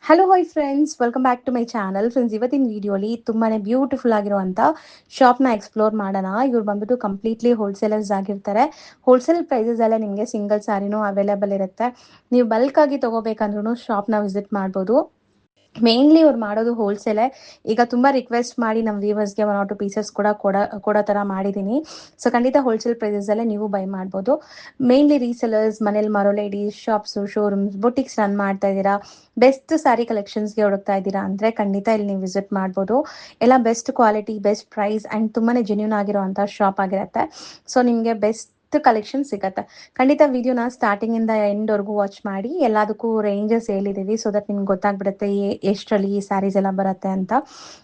Hello hi friends, welcome back to my channel. Friends, ಇವತ್ತಿನ ವಿಡಿಯೋಲಿ ತುಂಬಾನೇ ಬ್ಯೂಟಿಫುಲ್ ಆಗಿರುವಂಥ ಶಾಪ್ನ ಎಕ್ಸ್ಪ್ಲೋರ್ ಮಾಡೋಣ. ಇವ್ರು ಬಂದ್ಬಿಟ್ಟು ಕಂಪ್ಲೀಟ್ಲಿ ಹೋಲ್ಸೇಲರ್ಸ್ ಆಗಿರ್ತಾರೆ. ಹೋಲ್ಸೇಲ್ ಪ್ರೈಸಸ್ ಎಲ್ಲ ನಿಮಗೆ ಸಿಂಗಲ್ ಸ್ಯಾರಿನೂ ಅವೈಲೇಬಲ್ ಇರುತ್ತೆ. ನೀವು ಬಲ್ಕ್ ಆಗಿ ತೊಗೋಬೇಕಂದ್ರೂ ಶಾಪ್ನ ವಿಸಿಟ್ ಮಾಡ್ಬೋದು. ಮೇನ್ಲಿ ಅವ್ರು ಮಾಡೋದು ಹೋಲ್ಸೇಲೆ. ಈಗ ತುಂಬ ರಿಕ್ವೆಸ್ಟ್ ಮಾಡಿ ನಮ್ಮ ವ್ಯೂವರ್ಸ್ಗೆ 1 or 2 ಪೀಸಸ್ ಕೂಡ ಕೊಡೋ ಥರ ಮಾಡಿದ್ದೀನಿ. ಸೊ ಖಂಡಿತ ಹೋಲ್ಸೇಲ್ ಪ್ರೈಸಸಲ್ಲೇ ನೀವು ಬೈ ಮಾಡ್ಬೋದು. ಮೇನ್ಲಿ ರೀಸೆಲರ್ಸ್, ಮನೇಲಿ ಮಾರೋ ladies, shops, showrooms, boutiques run ಮಾಡ್ತಾ ಇದ್ದೀರಾ, ಬೆಸ್ಟ್ ಸ್ಯಾರಿ ಕಲೆಕ್ಷನ್ಸ್ಗೆ ಹುಡುಕ್ತಾ ಇದ್ದೀರಾ ಅಂದರೆ ಖಂಡಿತ ಇಲ್ಲಿ ನೀವು ವಿಸಿಟ್ ಮಾಡ್ಬೋದು. ಎಲ್ಲ best quality, best price and ತುಂಬಾ ಜೆನ್ಯೂನ್ ಆಗಿರೋವಂಥ ಶಾಪ್ ಆಗಿರುತ್ತೆ. ಸೊ ನಿಮಗೆ ಬೆಸ್ಟ್ ಕಲೆಕ್ಷನ್ ಸಿಗುತ್ತೆ. ಖಂಡಿತ ವಿಡಿಯೋನ ಸ್ಟಾರ್ಟಿಂಗಿಂದ ಎಂಡ್ವರೆಗೂ ವಾಚ್ ಮಾಡಿ. ಎಲ್ಲದಕ್ಕೂ ರೇಂಜಸ್ ಹೇಳಿದ್ದೀವಿ, ಸೊ ದಟ್ ನಿಮ್ಗೆ ಗೊತ್ತಾಗ್ಬಿಡುತ್ತೆ ಎಷ್ಟರಲ್ಲಿ ಈ ಸ್ಯಾರೀಸ್ ಎಲ್ಲ ಬರುತ್ತೆ ಅಂತ.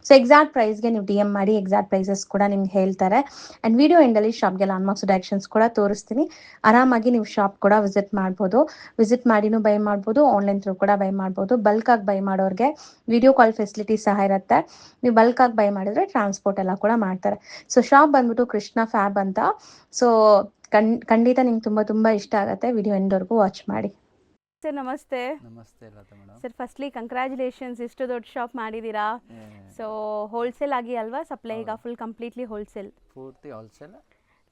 ಸೊ ಎಕ್ಸಾಕ್ಟ್ ಪ್ರೈಸ್ಗೆ ನೀವು DM ಮಾಡಿ, ಎಕ್ಸಾಕ್ಟ್ ಪ್ರೈಸಸ್ ಕೂಡ ನಿಮ್ಗೆ ಹೇಳ್ತಾರೆ. ಆ್ಯಂಡ್ ವಿಡಿಯೋ ಎಂಡಲ್ಲಿ ಶಾಪ್ಗೆ ಲ್ಯಾಂಡ್ಮಾರ್ಕ್ಸ್ ಡೈರೆಕ್ಷನ್ಸ್ ಕೂಡ ತೋರಿಸ್ತೀನಿ. ಆರಾಮಾಗಿ ನೀವು ಶಾಪ್ ಕೂಡ ವಿಸಿಟ್ ಮಾಡ್ಬೋದು. ವಿಸಿಟ್ ಮಾಡಿನೂ ಬೈ ಮಾಡ್ಬೋದು, ಆನ್ಲೈನ್ ಥ್ರೂ ಕೂಡ ಬೈ ಮಾಡ್ಬೋದು. ಬಲ್ಕಾಗಿ ಬೈ ಮಾಡೋರಿಗೆ ವಿಡಿಯೋ ಕಾಲ್ ಫೆಸಿಲಿಟಿ ಸಹ ಇರುತ್ತೆ. ನೀವು ಬಲ್ಕಾಗಿ ಬೈ ಮಾಡಿದ್ರೆ ಟ್ರಾನ್ಸ್ಪೋರ್ಟ್ ಎಲ್ಲ ಕೂಡ ಮಾಡ್ತಾರೆ. ಸೊ ಶಾಪ್ ಬಂದ್ಬಿಟ್ಟು ಕೃಷ್ಣ ಫ್ಯಾಬ್ ಅಂತ. ಸೊ ಖಂಡಿತ ನಿಮ್ಗೆ ತುಂಬ ಇಷ್ಟ ಆಗುತ್ತೆ. ವಿಡಿಯೋ ಎಂಡ್ವರೆಗೂ ವಾಚ್ ಮಾಡಿ. ಸರ್ ನಮಸ್ತೆ. ನಮಸ್ತೆ Latha madam. Sir firstly congratulations, ಇಷ್ಟು ದೊಡ್ಡ ಶಾಪ್ ಮಾಡಿದ್ದೀರಾ. ಸೊ ಹೋಲ್ಸೇಲ್ ಆಗಿ ಅಲ್ವಾ ಸಪ್ಲೈ? ಈಗ ಫುಲ್ ಕಂಪ್ಲೀಟ್ಲಿ ಹೋಲ್ಸೇಲ್, ಪೂರ್ತಿ ಹೋಲ್ಸೇಲ್.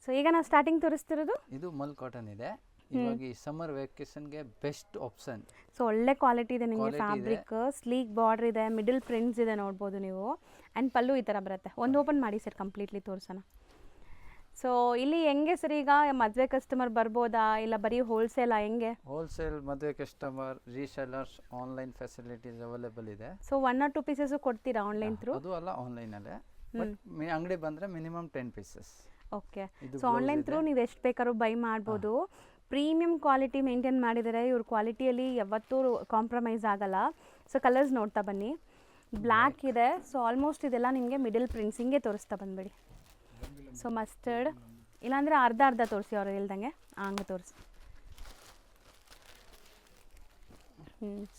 ಸೊ ಈಗ ನಾವು ಸ್ಟಾರ್ಟಿಂಗ್ ತೋರಿಸ್ತಿರೋದು ಇದು ಮಲ್ ಕಾಟನ್ ಇದೆ. ಇವಾಗ ಈ ಸಮ್ಮರ್ ವೆಕೇಶನ್ಗೆ ಬೆಸ್ಟ್ ಆಪ್ಷನ್. ಸೊ ಒಳ್ಳೆ ಕ್ವಾಲಿಟಿ ಇದೆ ನಿಮಗೆ. Quality ಫ್ಯಾಬ್ರಿಕ್ ಸ್ಲೀಕ್ ಬಾರ್ಡರ್ ಇದೆ, ಮಿಡಲ್ ಪ್ರಿಂಟ್ಸ್ ಇದೆ, ನೋಡ್ಬೋದು ನೀವು. ಆ್ಯಂಡ್ ಪಲ್ಲು ಈ ಥರ ಬರುತ್ತೆ. ಒಂದು ಓಪನ್ ಮಾಡಿ ಸರ್, ಕಂಪ್ಲೀಟ್ಲಿ ತೋರಿಸೋಣ. ಸೊ ಇಲ್ಲಿ ಹೆಂಗೆ ಸರ್, ಈಗ ಮದುವೆ ಕಸ್ಟಮರ್ ಬರ್ಬೋದಾ, ಇಲ್ಲ ಬರೀ ಹೋಲ್ಸೇಲಾ, ಹೆಂಗೆ? ಹೋಲ್ಸೇಲ್, ಮದುವೆ customer, resellers, online facilities available ಇದೆ. ಸೊ 1 or 2 ಪೀಸಸ್ಸು ಕೊಡ್ತೀರಾ ಆನ್ಲೈನ್ ಥ್ರೂ? ಅದು ಅಲ್ಲ, ಆನ್ಲೈನಲ್ಲೇ. ಬಟ್ ಅಂಗಡಿ ಬಂದರೆ minimum 10 pieces. Okay. So online through ನೀವು ಎಷ್ಟು ಬೇಕಾದ್ರೂ ಬೈ ಮಾಡ್ಬೋದು. ಪ್ರೀಮಿಯಂ ಕ್ವಾಲಿಟಿ ಮೇಂಟೈನ್ ಮಾಡಿದರೆ, ಇವ್ರ ಕ್ವಾಲಿಟಿಯಲ್ಲಿ ಯಾವತ್ತೂ ಕಾಂಪ್ರಮೈಸ್ ಆಗಲ್ಲ. ಸೊ ಕಲರ್ಸ್ ನೋಡ್ತಾ ಬನ್ನಿ. ಬ್ಲ್ಯಾಕ್ ಇದೆ. ಸೊ ಆಲ್ಮೋಸ್ಟ್ ಇದೆಲ್ಲ ನಿಮಗೆ ಮಿಡಲ್ ಪ್ರಿಂಟ್ಸ್. ಹಿಂಗೆ ತೋರಿಸ್ತಾ ಬಂದ್ಬಿಡಿ. ಸೊ ಮಸ್ಟರ್ಡ್, ಇಲ್ಲಾಂದರೆ ಅರ್ಧ ತೋರಿಸಿ, ಅವ್ರು ಹೇಳ್ದಂಗೆ ಹಂಗೆ ತೋರಿಸಿ.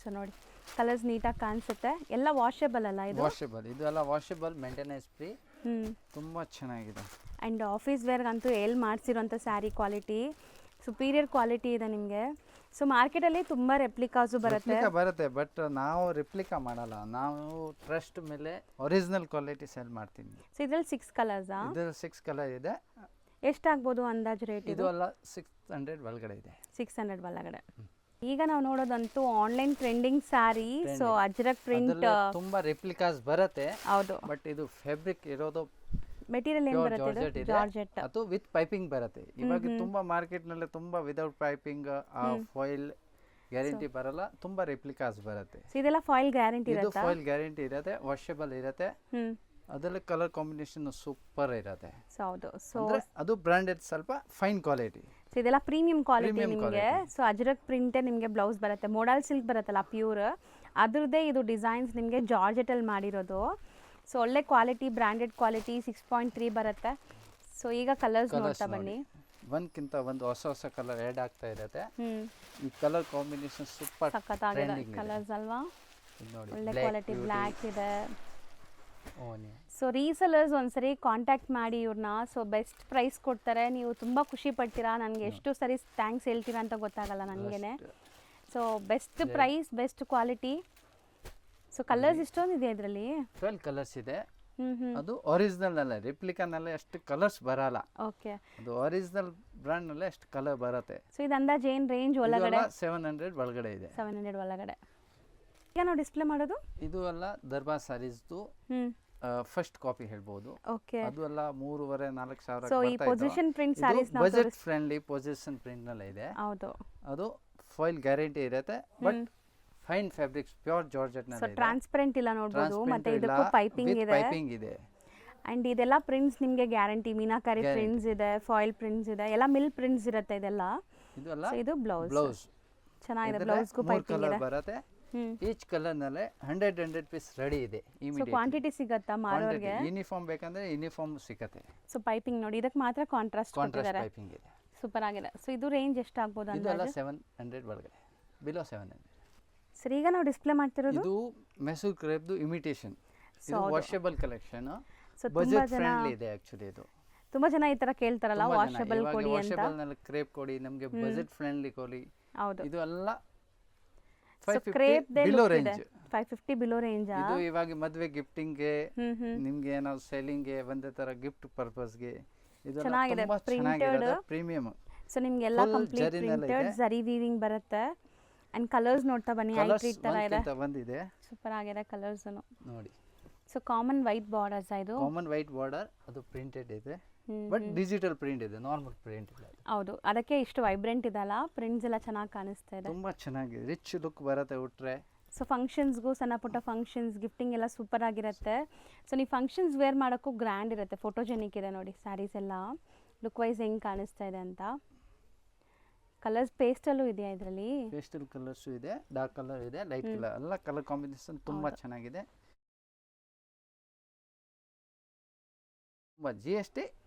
ಸೊ ನೋಡಿ, ಕಲರ್ಸ್ ನೀಟಾಗಿ ಕಾಣಿಸುತ್ತೆ. ಎಲ್ಲ ವಾಷೇಬಲ್ ಅಲ್ಲ ಇದು? ವಾಷೇಬಲ್, ಇದು ಎಲ್ಲ ವಾಷೇಬಲ್, ಮೇಂಟೆನೆನ್ಸ್ ಫ್ರೀ. ತುಂಬ ಚೆನ್ನಾಗಿದೆ. ಆ್ಯಂಡ್ ಆಫೀಸ್ ವೇರ್ಗಂತೂ ಎಲ್ಲಿ ಮಾಡಿಸಿರೋಂಥ ಸ್ಯಾರಿ ಕ್ವಾಲಿಟಿ ಸುಪೀರಿಯರ್ ಕ್ವಾಲಿಟಿ ಇದೆ ನಿಮಗೆ. ಸೊ ಮಾರ್ಕೆಟಲ್ಲಿ ತುಂಬ ರೆಪ್ಲಿಕಾಸು ಬರುತ್ತೆ, ಬಟ್ ನಾವು ರಿಪ್ಲಿಕಾ ಮಾಡಲ್ಲ. ನಾವು ಟ್ರಸ್ಟ್ ಮೇಲೆ ಒರಿಜಿನಲ್ ಕ್ವಾಲಿಟಿ ಸೆಲ್ ಮಾಡ್ತೀನಿ. ಸೊ ಇದ್ರಲ್ಲಿ 6 ಕಲರ್ಸಾ? ಇದರಲ್ಲಿ 6 ಕಲರ್ ಇದೆ. ಎಷ್ಟಾಗ್ಬೋದು ಅಂದಾಜು ರೇಟ್? ಇದು ಎಲ್ಲ 600 ಒಳಗಡೆ ಇದೆ. 600 ಒಳಗಡೆ. ಈಗ ನಾವು ನೋಡೋದಂತೂ online trending sari. So Ajrak print, ತುಂಬಾ ರೆಪ್ಲಿಕಾಸ್ ಬರುತ್ತೆ. ಹೌದು. ಬಟ್ ಇದು ಫ್ಯಾಬ್ರಿಕ್ ಇರೋದು ಮೆಟೀರಿಯಲ್ ಏನು ಬರುತ್ತೆ? ಜಾರ್ಜೆಟ್. ಅದು ವಿತ್ ಪೈಪಿಂಗ್ ಬರುತ್ತೆ. ಇವಾಗ ತುಂಬಾ ಮಾರ್ಕೆಟ್ ನಲ್ಲಿ ತುಂಬಾ ವಿದೌಟ್ ಪೈಪಿಂಗ್, ಫಾಯಿಲ್ ಗ್ಯಾರಂಟಿ ಬರಲ್ಲ. ತುಂಬಾ ರೆಪ್ಲಿಕಾಸ್ ಬರುತ್ತೆ. ಇದೆಲ್ಲ ಫಾಯಿಲ್ ಗ್ಯಾರಂಟಿ ಇದು ಇರುತ್ತೆ? ಫಾಯಿಲ್ ಗ್ಯಾರಂಟಿ ಇರುತ್ತೆ, ವಾಷೇಬಲ್ ಇರುತ್ತೆ. ಅದರಲ್ಲಿ ಕಲರ್ ಕಾಂಬಿನೇಷನ್ ಸೂಪರ್ ಇರುತ್ತೆ. ಹೌದು. ಸೊ ಅದು ಬ್ರಾಂಡೆಡ್, ಸ್ವಲ್ಪ ಫೈನ್ ಕ್ವಾಲಿಟಿ. ಸೊ ಇದೆಲ್ಲ ಪ್ರೀಮಿಯಂ ಕ್ವಾಲಿಟಿ ನಿಮಗೆ. ಸೊ ಅಜ್ರಕ್ ಪ್ರಿಂಟೇ ನಿಮಗೆ ಬ್ಲೌಸ್ ಬರುತ್ತೆ. ಮೋಡಲ್ ಸಿಲ್ಕ್ ಬರುತ್ತಲ್ಲ ಪ್ಯೂರ್, ಅದ್ರದ್ದೇ ಇದು ಡಿಸೈನ್ಸ್ ನಿಮಗೆ ಜಾರ್ಜೆಟಲ್ಲಿ ಮಾಡಿರೋದು. ಸೊ ಒಳ್ಳೆ ಕ್ವಾಲಿಟಿ, ಬ್ರ್ಯಾಂಡೆಡ್ ಕ್ವಾಲಿಟಿ. 6.3 ಬರುತ್ತೆ. ಸೊ ಈಗ ಕಲರ್ಸ್ ನೋಡ್ತಾ ಬನ್ನಿ. ಒಂದ್ಕಿಂತ ಒಂದು ಹೊಸ ಕಲರ್ ಆ್ಯಡ್ ಆಗ್ತಾ ಇರುತ್ತೆ. ಈ ಕಲರ್ ಕಾಂಬಿನೇಷನ್ ಸೂಪರ್ ಸಖತ್ತಾಗಿದೆ ಕಲರ್ಸ್ ಅಲ್ವಾ? ಒಳ್ಳೆ ಕ್ವಾಲಿಟಿ ಬ್ಲ್ಯಾಕ್ ಇದೆ. ಸೊ ರೀಸೆಲರ್ಸ್ ಒಂದ್ಸರಿ ಕಾಂಟ್ಯಾಕ್ಟ್ ಮಾಡಿ ಇವ್ರನ್ನ. ಸೊ ಬೆಸ್ಟ್ ಪ್ರೈಸ್ ಕೊಡ್ತಾರೆ. ನೀವು ತುಂಬ ಖುಷಿ ಪಡ್ತೀರಾ. ನನಗೆ ಎಷ್ಟು ಸರಿ ಥ್ಯಾಂಕ್ಸ್ ಹೇಳ್ತೀರಾ ಅಂತ ಗೊತ್ತಾಗಲ್ಲ ನನಗೇನೆ. So best price, best quality. So colours ಇಷ್ಟೊಂದಿದೆ ಇದರಲ್ಲಿ? 12 ಕಲರ್ಸ್ ಇದೆ. ಅದು ಒರಿಜಿನಲ್ ಅಲ್ಲ, ರೆಪ್ಲಿಕಾನಲ್ಲಿ ಅಷ್ಟು ಕಲರ್ಸ್ ಬರಲ್ಲ. ಓಕೆ. ಅದು ಒರಿಜಿನಲ್ ಬ್ರಾಂಡ್ ನಲ್ಲಿ ಅಷ್ಟು ಕಲರ್ ಬರುತ್ತೆ. ಸೊ ಇದು ಅಂದಾಜು ಏನು ರೇಂಜ್ ಒಳಗಡೆ? 700 ಒಳಗಡೆ ಇದೆ. 700 ಒಳಗಡೆ. ಈಗ ನಾವು ಡಿಸ್ಪ್ಲೇ ಮಾಡೋದು ಇದು ಎಲ್ಲ ದರ್ಬಾರ್ ಸ್ಯಾರೀಸ್ದು ಫಸ್ಟ್ ಕಾಪಿ ಹೇಳ್ಬೋದು. ಓಕೆ. ಅದು ಎಲ್ಲ 3,500-4,000 ಸೊ ಈ ಪೊಸಿಷನ್ ಪ್ರಿಂಟ್ ಸ್ಯಾರೀಸ್ ನಾವು ಬಜೆಟ್ ಫ್ರೆಂಡ್ಲಿ ಪೊಸಿಷನ್ ಪ್ರಿಂಟ್ ನಲ್ಲಿ ಇದೆ. ಹೌದು. ಅದು ಫಾಯಿಲ್ ಗ್ಯಾರಂಟಿ ಇರುತ್ತೆ, but fine fabrics, pure georgette ನಲ್ಲಿ ಇದೆ. ಟ್ರಾನ್ಸ್ಪರೆಂಟ್ ಇಲ್ಲ ನೋಡಬಹುದು. ಮತ್ತೆ ಇದಕ್ಕೂ ಪೈಪಿಂಗ್ ಇದೆ. ಅಂಡ್ ಇದೆಲ್ಲ ಪ್ರಿಂಟ್ಸ್ ನಿಮಗೆ ಗ್ಯಾರಂಟಿ. ಮೀನಾಕಾರಿ ಪ್ರಿಂಟ್ಸ್ ಇದೆ, ಫಾಯಿಲ್ ಪ್ರಿಂಟ್ಸ್ ಇದೆ, ಎಲ್ಲ ಮಿಲ್ ಪ್ರಿಂಟ್ಸ್ ಇರುತ್ತೆ ಇದೆಲ್ಲ. ಇದು ಬ್ಲೌಸ್ ಚೆನ್ನಾಗಿದೆ. ಬ್ಲೌಸ್ಗೂ ಪೈಪಿಂಗ್ ಇದೆ ಬರುತ್ತೆ. ಈಚ್ ಕಲರ್ ನಲ್ಲಿ 100 ಪೀಸ್ ರೆಡಿ ಇದೆ. ಸೊ ಕ್ವಾಂಟಿಟಿ ಸಿಗುತ್ತಾ ಮಾರೋರಿಗೆ? ಯೂನಿಫಾರ್ಮ್ ಬೇಕಂದ್ರೆ ಯೂನಿಫಾರ್ಮ್ ಸಿಗುತ್ತೆ. ಸೊ ಪೈಪಿಂಗ್ ನೋಡಿ, ಇದಕ್ಕೆ ಮಾತ್ರ ಕಾಂಟ್ರಾಸ್ಟ್ ಪೈಪಿಂಗ್ ಇದೆ. ಸೂಪರ್ ಆಗಿದೆ. ಸೊ ಇದು ರೇಂಜ್ ಎಷ್ಟು ಆಗ್ಬೋದು ಅಂದಾಜು? ಇದೆಲ್ಲ 700 ಒಳಗಡೆ, ಬಿಲೋ 700. ಸರ್ ಈಗ ನಾವು ಡಿಸ್ಪ್ಲೇ ಮಾಡ್ತಿರೋದು ಇದು ಮೆಸೂರ್ ಕ್ರೇಪ್ದು ಇಮಿಟೇಷನ್. ಇದು washable collection. So budget friendly ಇದೆ ಆಕ್ಚುಲಿ. ಇದು ತುಂಬಾ ಜನ ಈ ತರ ಕೇಳ್ತಾರಲ್ಲ, ವಾಷೇಬಲ್ ಕೊಡಿ ಅಂತ. ವಾಷೇಬಲ್ ನಲ್ಲಿ ಕ್ರೇಪ್ ಕೊಡಿ, ನಮಗೆ ಬಜೆಟ್ ಫ್ರೆಂಡ್ಲಿ ಕೊಡಿ. ಹೌದು. ಇದು ಎಲ್ಲ ಕ್ರೇಪ್ ಬಿಲೋ ರೇಂಜ್. 550 ಬಿಲೋ ರೇಂಜಾ? ಇದು ಇವಾಗ ಮದುವೆ ಗಿಫ್ಟಿಂಗ್ಗೆ, ಹ್ಮ್ ನಿಮ್ಗೆ ಏನೋ ಸೆಲ್ಲಿಂಗ್ಗೆ, ಒಂದೇ ತರ ಗಿಫ್ಟ್ ಪರ್ಪಸ್ಗೆ ಇದೆಲ್ಲ ಚೆನ್ನಾಗಿದೆ, ತುಂಬಾ ಚೆನ್ನಾಗಿರೋದು ಪ್ರೀಮಿಯಂ. ಸೊ ನಿಮಗೆಲ್ಲ Full ಕಂಪ್ಲೀಟ್ ಜರಿನೆಲ್ಲ ಪ್ರಿಂಟೆಡ್ ಇದೆ. ಜರಿ ವೀವಿಂಗ್ ಬರುತ್ತೆ. ಆ್ಯಂಡ್ ಕಲರ್ಸ್ ನೋಡ್ತಾ ಬನ್ನಿ, ಐ ಕಲರ್ಸ್ ಟ್ರೀಟ್ ಥರ ಇದೆ, ಒಂದಿದೆ ಸೂಪರ್ ಆಗಿದೆ ಕಲರ್ಸು. ನೋಡಿ. ಸೊ ಕಾಮನ್ ವೈಟ್ ಬಾರ್ಡರ್ಸ್ ಇದು. ಕಾಮನ್ ವೈಟ್ ಬಾರ್ಡರ್, ಅದು ಪ್ರಿಂಟೆಡ್ ಇದೆ, ಬಟ್ ಡಿಜಿಟಲ್ ಪ್ರಿಂಟ್ ಇದೆ, ನಾರ್ಮಲ್ ಪ್ರಿಂಟ್ ಇಲ್ಲ. ಹೌದು, ಅದಕ್ಕೆ ಇಷ್ಟು ವೈಬ್ರೆಂಟ್ ಇದಲ್ಲ, ಪ್ರಿಂಟ್ಸ್ ಎಲ್ಲ ಚೆನ್ನಾಗಿ ಕಾಣಿಸ್ತಾ ಇದೆ. ತುಂಬಾ ಚೆನ್ನಾಗಿದೆ, ರಿಚ್ ಲುಕ್ ಬರುತ್ತೆ ಉಟ್ರೆ. ಸೊ ಫಂಕ್ಷನ್ಸ್ಗೂ, ಸಣ್ಣ ಪುಟ್ಟ ಫಂಕ್ಷನ್ಸ್ ಗಿಫ್ಟಿಂಗ್ ಎಲ್ಲ ಸೂಪರ್ ಆಗಿರುತ್ತೆ. ಸೊ ನೀವು ಫಂಕ್ಷನ್ಸ್ ವೇರ್ ಮಾಡೋಕ್ಕೂ ಗ್ರ್ಯಾಂಡ್ ಇರುತ್ತೆ, ಫೋಟೋಜೆನಿಕ್ ಇದೆ ನೋಡಿ ಸ್ಯಾರೀಸ್ ಎಲ್ಲ, ಲುಕ್ ವೈಸ್ ಹೆಂಗೆ ಕಾಣಿಸ್ತಾ ಇದೆ ಅಂತ. ಕಲರ್ಸ್ ಪೇಸ್ಟಲ್ಲೂ ಇದೆಯಾ ಇದರಲ್ಲಿ? ಪೇಸ್ಟಲ್ ಕಲರ್ಸು ಇದೆ, ಡಾರ್ಕ್ ಕಲರ್ ಇದೆ, ಲೈಟ್ ಕಲರ್, ಎಲ್ಲ ಕಲರ್ ಕಾಂಬಿನೇಷನ್ ತುಂಬಾ ಚೆನ್ನಾಗಿದೆ. GST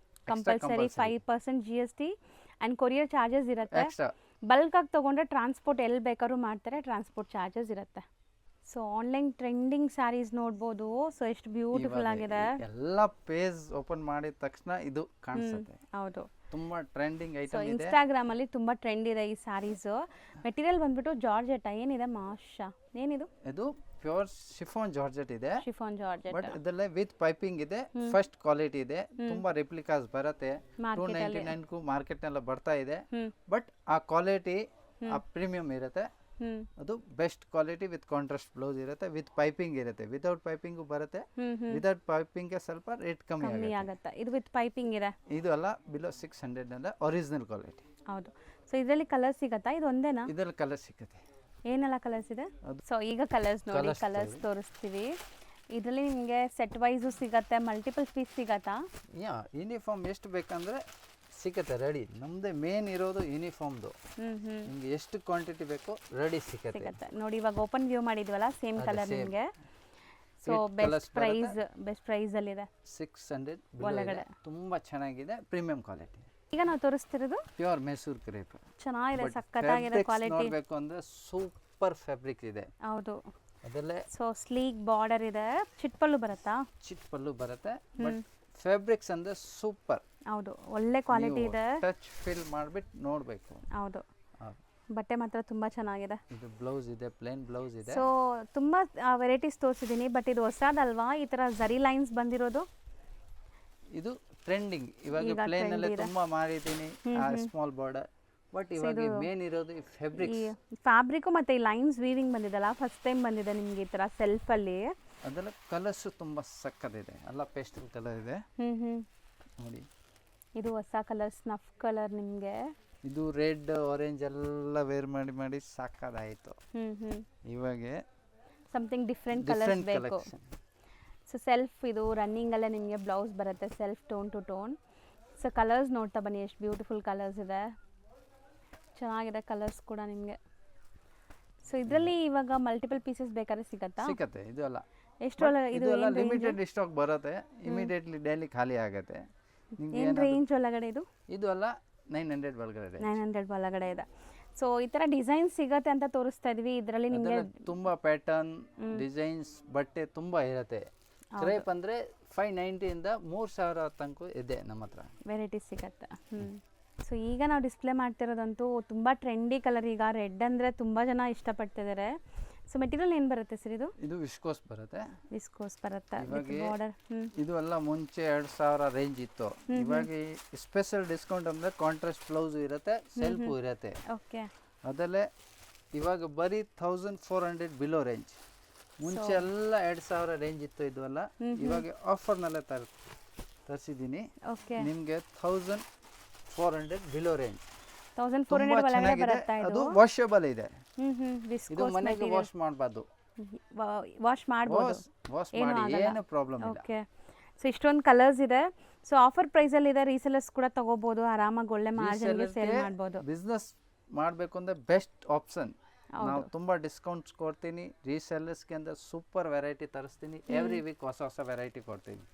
compulsory 5% GST and courier charges ಇರುತ್ತೆ. ಎಕ್ಸ್ಟ್ರಾ. ಬಲ್ಕಾಗಿ ತೊಗೊಂಡ್ರೆ ಟ್ರಾನ್ಸ್ಪೋರ್ಟ್ ಎಲ್ಲಿ ಬೇಕಾದ್ರೂ ಮಾಡ್ತಾರೆ, ಟ್ರಾನ್ಸ್ಪೋರ್ಟ್ ಚಾರ್ಜಸ್ ಇರುತ್ತೆ. ಸೊ ಆನ್ಲೈನ್ ಟ್ರೆಂಡಿಂಗ್ ಸ್ಯಾರೀಸ್ ನೋಡ್ಬೋದು. ಸೊ ಎಷ್ಟು ಬ್ಯೂಟಿಫುಲ್ ಆಗಿದೆ. ಎಲ್ಲ ಪೇಜ್ ಓಪನ್ ಮಾಡಿದ ತಕ್ಷಣ ಇದು ಕಾಣಿಸುತ್ತೆ. ಹೌದು, ತುಂಬಾ ಟ್ರೆಂಡಿಂಗ್ ಸೊ ಐಟಮ್ ಇದೆ. ಇನ್ಸ್ಟಾಗ್ರಾಮಲ್ಲಿ ತುಂಬ ಟ್ರೆಂಡ್ ಇದೆ ಈ ಸ್ಯಾರೀಸು. ಮೆಟೀರಿಯಲ್ ಬಂದ್ಬಿಟ್ಟು ಜಾರ್ಜೆಟ್ ಏನಿದೆ ಮಾಷಾ, ಏನಿದು? ಇದು ಪ್ಯೂರ್ ಶಿಫಾನ್ ಜಾರ್ಜೆಟ್ ಇದೆ, ಶಿಫಾನ್ ಜಾರ್ಜೆಟ್, ಬಟ್ ಇದರಲ್ಲೇ ವಿತ್ ಪೈಪಿಂಗ್ ಇದೆ, ಫಸ್ಟ್ ಕ್ವಾಲಿಟಿ ಇದೆ, ತುಂಬಾ ರೆಪ್ಲಿಕಾಸ್ ಬರುತ್ತೆ. 299 ಮಾರ್ಕೆಟ್ ನೆಲ್ಲ ಬರ್ತಾ ಇದೆ, ಬಟ್ ಆ ಕ್ವಾಲಿಟಿ ಆ ಪ್ರೀಮಿಯಂ ಇರುತ್ತೆ. ಅದು best quality with contrast blouse ಇರುತ್ತೆ, ವಿತ್ ಪೈಪಿಂಗ್ ಇರುತ್ತೆ, ವಿತೌಟ್ ಪೈಪಿಂಗು ಬರುತ್ತೆ. ವಿತೌಟ್ ಪೈಪಿಂಗ್ ಸ್ವಲ್ಪ ರೇಟ್ ಕಮ್ಮಿ ಆಗುತ್ತೆ. ಇದು ವಿತ್ ಪೈಪಿಂಗ್ ಇದೆ. ಇದು ಅಲ್ಲ, ಬಿಲೋ 600 ಅಲ್ಲ, ಒರಿಜಿನಲ್ ಕ್ವಾಲಿಟಿ. ಹೌದು. ಸೊ ಇದರಲ್ಲಿ ಕಲರ್ ಸಿಗತ್ತಾ? ಇದು ಒಂದೇನಾ? ಇದರಲ್ಲಿ ಕಲರ್ ಸಿಗುತ್ತೆ. ಏನೆಲ್ಲ ಕಲರ್ಸ್ ಇದೆ? ಸೊ ಈಗ ಕಲರ್ಸ್ ನೋಡಿ, ಕಲರ್ಸ್ ತೋರಿಸ್ತೀವಿ. ಇದರಲ್ಲಿ ನಿಮಗೆ ಸೆಟ್ ವೈಸು ಸಿಗತ್ತೆ, ಮಲ್ಟಿಪಲ್ ಪೀಸ್ ಸಿಗತ್ತಾ? ಯೂನಿಫಾರ್ಮ್ ಎಷ್ಟು ಬೇಕಂದ್ರೆ ಸಿಗುತ್ತೆ ರೆಡಿ. ನಮ್ದೇ ಮೇನ್ ಇರೋದು ಯೂನಿಫಾರ್ಮ್ದು. ನಿಮ್ಗೆ ಎಷ್ಟು ಕ್ವಾಂಟಿಟಿ ಬೇಕೋ ರೆಡಿ ಸಿಗುತ್ತೆ ನೋಡಿ. ಇವಾಗ ಓಪನ್ ವ್ಯೂ ಮಾಡಿದ್ವಲ್ಲ, ಸೇಮ್ ಕಲರ್ ನಿಮಗೆ. ಸೊ ಬೆಸ್ಟ್ ಪ್ರೈಸ್ ಅಲ್ಲಿ ಇದೆ, 600 ಒಳಗಡೆ. ತುಂಬಾ ಚೆನ್ನಾಗಿದೆ, ಪ್ರೀಮಿಯಂ ಕ್ವಾಲಿಟಿ. ಈಗ ನಾವು ತೋರಿಸ್ತಿರೋದು ಪ್ಯೂರ್ ಮೈಸೂರು ಕ್ರೇಪ್. ಚೆನ್ನಾಗಿದೆ, ಸಕ್ಕತ್ತಾಗಿದೆ ಕ್ವಾಲಿಟಿ. ನೋಡಬೇಕು ಅಂದ್ರೆ ಸೂಪರ್ ಫ್ಯಾಬ್ರಿಕ್ ಇದೆ. ಹೌದು, ಅದರಲ್ಲೇ ಸೊ ಸ್ಲೀಕ್ ಬಾರ್ಡರ್ ಇದೆ, ಚಿಟ್ಪಲ್ಲು ಬರುತ್ತಾ? ಚಿಟ್ಪಲ್ಲು ಬರುತ್ತೆ, ಬಟ್ ಫ್ಯಾಬ್ರಿಕ್ಸ್ ಅಂದ್ರೆ ಸೂಪರ್. ಹೌದು, ಒಳ್ಳೆ ಕ್ವಾಲಿಟಿ ಇದೆ. ಟಚ್ ಫೀಲ್ ಮಾಡ್ಬಿಟ್ಟು ನೋಡಬೇಕು. ಹೌದು, ಬಟ್ಟೆ ಮಾತ್ರ ತುಂಬಾ ಚೆನ್ನಾಗಿದೆ. ಇದು ಬ್ಲೌಸ್ ಇದೆ, ಪ್ಲೇನ್ ಬ್ಲೌಸ್ ಇದೆ. ಸೊ ತುಂಬಾ ವೆರೈಟೀಸ್ ತೋರಿಸಿದ್ದೀನಿ, ಬಟ್ ಇದು ಹೊಸದಲ್ವಾ ಈ ತರ ಜರಿ ಲೈನ್ಸ್ ಬಂದಿರೋದು? ಇದು ಟ್ರೆಂಡಿಂಗ್. ಇವಾಗ ಪ್ಲೇನ್ ಅಲ್ಲೇ ತುಂಬಾ ಮಾಡಿದ್ದೀನಿ, ಸ್ಮಾಲ್ ಬಾರ್ಡರ್. ಬಟ್ ಇವಾಗ ಮೇನ್ ಇರೋದು ಈ ಫ್ಯಾಬ್ರಿಕ್ ಮತ್ತೆ ಈ ಲೈನ್ಸ್ ವೀವಿಂಗ್ ಬಂದಿದಲ್ಲ, ಫಸ್ಟ್ ಟೈಮ್ ಬಂದಿದೆ ನಿಮ್ಗೆ ಈ ತರ ಸೆಲ್ಫ್ ಅಲ್ಲಿ. ಅದೆಲ್ಲ ಕಲರ್ಸ್ ತುಂಬಾ ಸಕ್ಕತ್ತಿದೆ, ಎಲ್ಲ ಪೇಸ್ಟಲ್ ಕಲರ್ ಇದೆ ನೋಡಿ. ಇದು ಹೊಸ ಕಲರ್, ಸ್ನಫ್ ಕಲರ್ ನಿಮ್ಗೆ. ಇದು ರೆಡ್ ಆರೆಂಜ್ ಎಲ್ಲ ವೇರ್ ಮಾಡಿ ಮಾಡಿ ಸಾಕಾದಾಯಿತು. ಇವಾಗ ಸಮಥಿಂಗ್ ಡಿಫ್ರೆಂಟ್ ಕಲರ್ಸ್ ಬೇಕು. ಸೊ ಸೆಲ್ಫ್ ಇದು ರನ್ನಿಂಗ್ ಅಲ್ಲೇ ನಿಮಗೆ ಬ್ಲೌಸ್ ಬರುತ್ತೆ, self tone to tone. So colours ನೋಡ್ತಾ ಬನ್ನಿ, ಎಷ್ಟು ಬ್ಯೂಟಿಫುಲ್ ಕಲರ್ಸ್ ಇದೆ, ಚೆನ್ನಾಗಿದೆ ಕಲರ್ಸ್ ಕೂಡ ನಿಮಗೆ. ಸೊ ಇದರಲ್ಲಿ ಇವಾಗ ಮಲ್ಟಿಪಲ್ ಪೀಸಸ್ ಬೇಕಾದ್ರೆ ಸಿಗತ್ತಾ? ಸಿಗತ್ತೆ. ಇದು ಅಲ್ಲ, ಎಷ್ಟು ಇದು ಅಲ್ಲ, ಲಿಮಿಟೆಡ್ ಸ್ಟಾಕ್ ಬರುತ್ತೆ, ಇಮಿಡಿಯೇಟ್ಲಿ ಡೈಲಿ ಖಾಲಿ ಆಗುತ್ತೆ. ಏನು ರೇಂಜ್ ಒಳಗಡೆ ಇದು? ಇದು ಅಲ್ಲ, 900 ಒಳಗಡೆ. 900 ಒಳಗಡೆ ಇದೆ. ಸೊ ಈ ತರ ಡಿಸೈನ್ ಸಿಗತ್ತೆ ಅಂತ ತೋರಿಸ್ತಾ ಇದೀವಿ. ಇದರಲ್ಲಿ ನಿಮಗೆ ತುಂಬಾ ಪ್ಯಾಟರ್ನ್ ಡಿಸೈನ್ಸ್ ಬಟ್ಟೆ ತುಂಬಾ ಇರುತ್ತೆ. ಕ್ರೇಪ್ ಅಂದ್ರೆ 590 ಇಂದ 3000 ತನಕ ಇದೆ ನಮ್ಮ ಹತ್ರ, ವೆರೈಟೀಸ್ ಸಿಗತ್ತೆ. ಸೊ ಈಗ ನಾವು ಡಿಸ್ಪ್ಲೇ ಮಾಡ್ತಿರೋದಂತೂ ತುಂಬ ಟ್ರೆಂಡಿ ಕಲರ್. ಈಗ ರೆಡ್ ಅಂದರೆ ತುಂಬ ಜನ ಇಷ್ಟಪಡ್ತಿದ್ದಾರೆ. ಸೊ ಮೆಟೀರಿಯಲ್ ಏನು ಬರುತ್ತೆ ಸರ್ ಇದು? ಇದು ವಿಸ್ಕೋಸ್ ಬರುತ್ತೆ. ವಿಸ್ಕೋಸ್ ಬರುತ್ತೆ, ಬಾರ್ಡರ್. ಇದು ಎಲ್ಲ ಮುಂಚೆ 2000 ರೇಂಜ್ ಇತ್ತು. ಇವಾಗ ಸ್ಪೆಷಲ್ ಡಿಸ್ಕೌಂಟ್ ಅಂದ್ರೆ ಕಾಂಟ್ರಾಸ್ಟ್ ಬ್ಲೌಸ್ ಇರುತ್ತೆ, ಸೆಲ್ಫ್ ಇರುತ್ತೆ. ಓಕೆ, ಅದಲ್ಲೇ ಇವಾಗ ಬರೀ 1400 ಬಿಲೋ ರೇಂಜ್. ಮುಂಚೆ ಎಲ್ಲ 2000 ರೇಂಜ್ ಇತ್ತು. ಇದು ಎಲ್ಲ ಇವಾಗ ಆಫರ್ನಲ್ಲೇ ತರಿಸಿದ್ದೀನಿ. ಓಕೆ, ನಿಮಗೆ 1400 ಬಿಲೋ ರೇಂಜ್. 1400 ಒಳಗಡೆ ಬರುತ್ತೆ. ಅದು ವಾಷಬಲ್ ಇದೆ. ಇದು ವಿಸ್ಕೋಸ್ ಮನೆಗೆ ವಾಶ್ ಮಾಡಬಹುದು, ವಾಶ್ ಮಾಡಬಹುದು, ವಾಶ್ ಮಾಡಿ ಏನು ಪ್ರಾಬ್ಲಮ್ ಇಲ್ಲ. ಓಕೆ, ಸೊ ಇಷ್ಟೊಂದು ಕಲರ್ಸ್ ಇದೆ. ಸೊ ಆಫರ್ ಪ್ರೈಸ್ ಅಲ್ಲಿ ಇದೆ, ರೀಸೆಲರ್ಸ್ ಕೂಡ ತಗೋಬಹುದು, ಆರಾಮಾಗಿ ಒಳ್ಳೆ ಮಾರ್ಜಿನ್ ಗೆ ಸೇಲ್ ಮಾಡಬಹುದು. ಬಿಸ್ನೆಸ್ ಮಾಡಬೇಕು ಅಂದ್ರೆ ಬೆಸ್ಟ್ ಆಪ್ಷನ್. ನಾವು ತುಂಬಾ ಡಿಸ್ಕೌಂಟ್ಸ್ ಕೊಡ್ತೀನಿ ರೀಸೆಲ್ಲರ್ಸ್ಗೆ, ಅಂದ್ರೆ ಸೂಪರ್ ವೆರೈಟಿ ತರಿಸ್ತೀನಿ. ಎವ್ರಿ ವೀಕ್ ಹೊಸ ಹೊಸ ವೆರೈಟಿ ಕೊಡ್ತೀನಿ.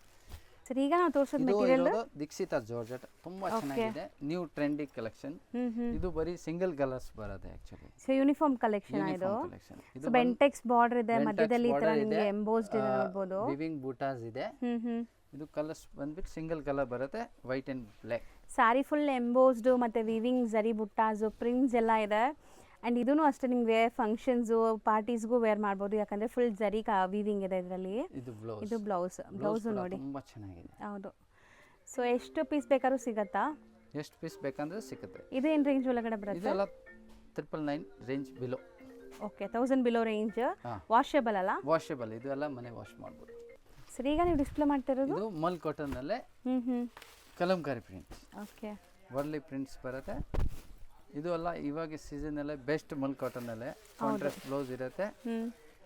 ಸರ್ ಈಗ ನಾವು ತೋರಿಸೋದು ಮೆಟೀರಿಯಲ್ ದೀಕ್ಷಿತಾ ಜಾರ್ಜೆಟ್, ತುಂಬಾ ಚೆನ್ನಾಗಿದೆ, ನ್ಯೂ ಟ್ರೆಂಡಿ ಕಲೆಕ್ಷನ್. ಇದು ಬರೀ ಸಿಂಗಲ್ ಕಲರ್ಸ್ ಬರುತ್ತೆ ಆಕ್ಚುಲಿ. ಸೊ ಯೂನಿಫಾರ್ಮ್ ಕಲೆಕ್ಷನ್ ಇದು. ಸೊ ಬೆಂಟೆಕ್ಸ್ ಬಾರ್ಡರ್ ಇದೆ, ಮಧ್ಯದಲ್ಲಿ ಈ ತರ ನಿಮಗೆ ಎಂಬೋಸ್ಡ್ ಇದೆ ನೋಡಬಹುದು. ವಿವಿಂಗ್ ಬೂಟಾಸ್ ಇದೆ. ಇದು ಕಲರ್ಸ್ ಬಂದ್ಬಿಟ್ಟು ಸಿಂಗಲ್ ಕಲರ್ ಬರುತ್ತೆ, white and black. Sorry full embossed ಮತ್ತೆ ವಿವಿಂಗ್ ಜರಿ ಬುಟ್ಟಾಸ್ ಪ್ರಿಂಟ್ಸ್ ಎಲ್ಲ ಇದೆ. ಆ್ಯಂಡ್ ಇದೂ ಅಷ್ಟೇ ನಿಮಗೆ ಫಂಕ್ಷನ್ಸು ಪಾರ್ಟೀಸ್ಗೂ ವೇರ್ ಮಾಡ್ಬೋದು, ಯಾಕಂದರೆ ಫುಲ್ ಜರಿ ವೀವಿಂಗ್ ಇದೆ ಇದರಲ್ಲಿ. ಇದು ಬ್ಲೌಸು ನೋಡಿ ತುಂಬ ಚೆನ್ನಾಗಿದೆ. ಹೌದು. ಸೊ ಎಷ್ಟು ಪೀಸ್ ಬೇಕಾದ್ರೂ ಸಿಗತ್ತಾ? ಎಷ್ಟು ಪೀಸ್ ಬೇಕಂದ್ರೆ ಸಿಗುತ್ತೆ. ಇದೇನು ರೇಂಜ್ ಒಳಗಡೆ ಬರುತ್ತೆ? ಇದೆಲ್ಲ 999 range below. Okay, 1000 below range. Washable ಅಲ್ಲ? ವಾಷೇಬಲ್, ಇದು ಎಲ್ಲ ಮನೆ ವಾಶ್ ಮಾಡ್ಬೋದು. ಸರ್ ಈಗ ನೀವು ಡಿಸ್ಪ್ಲೇ ಮಾಡ್ತಿರೋದು ಇದು ಮಲ್ ಕಾಟನ್ನಲ್ಲೇ Kalamkari prints. Okay, Warli prints ಬರುತ್ತೆ. ಇದು ಎಲ್ಲ ಇವಾಗ ಸೀಸನಲ್ಲೇ ಬೆಸ್ಟ್ ಮಲ್ ಕಾಟನ್ನಲ್ಲೇ ಕಾಂಟ್ರಾಸ್ಟ್ ಬ್ಲೌಸ್ ಇರುತ್ತೆ.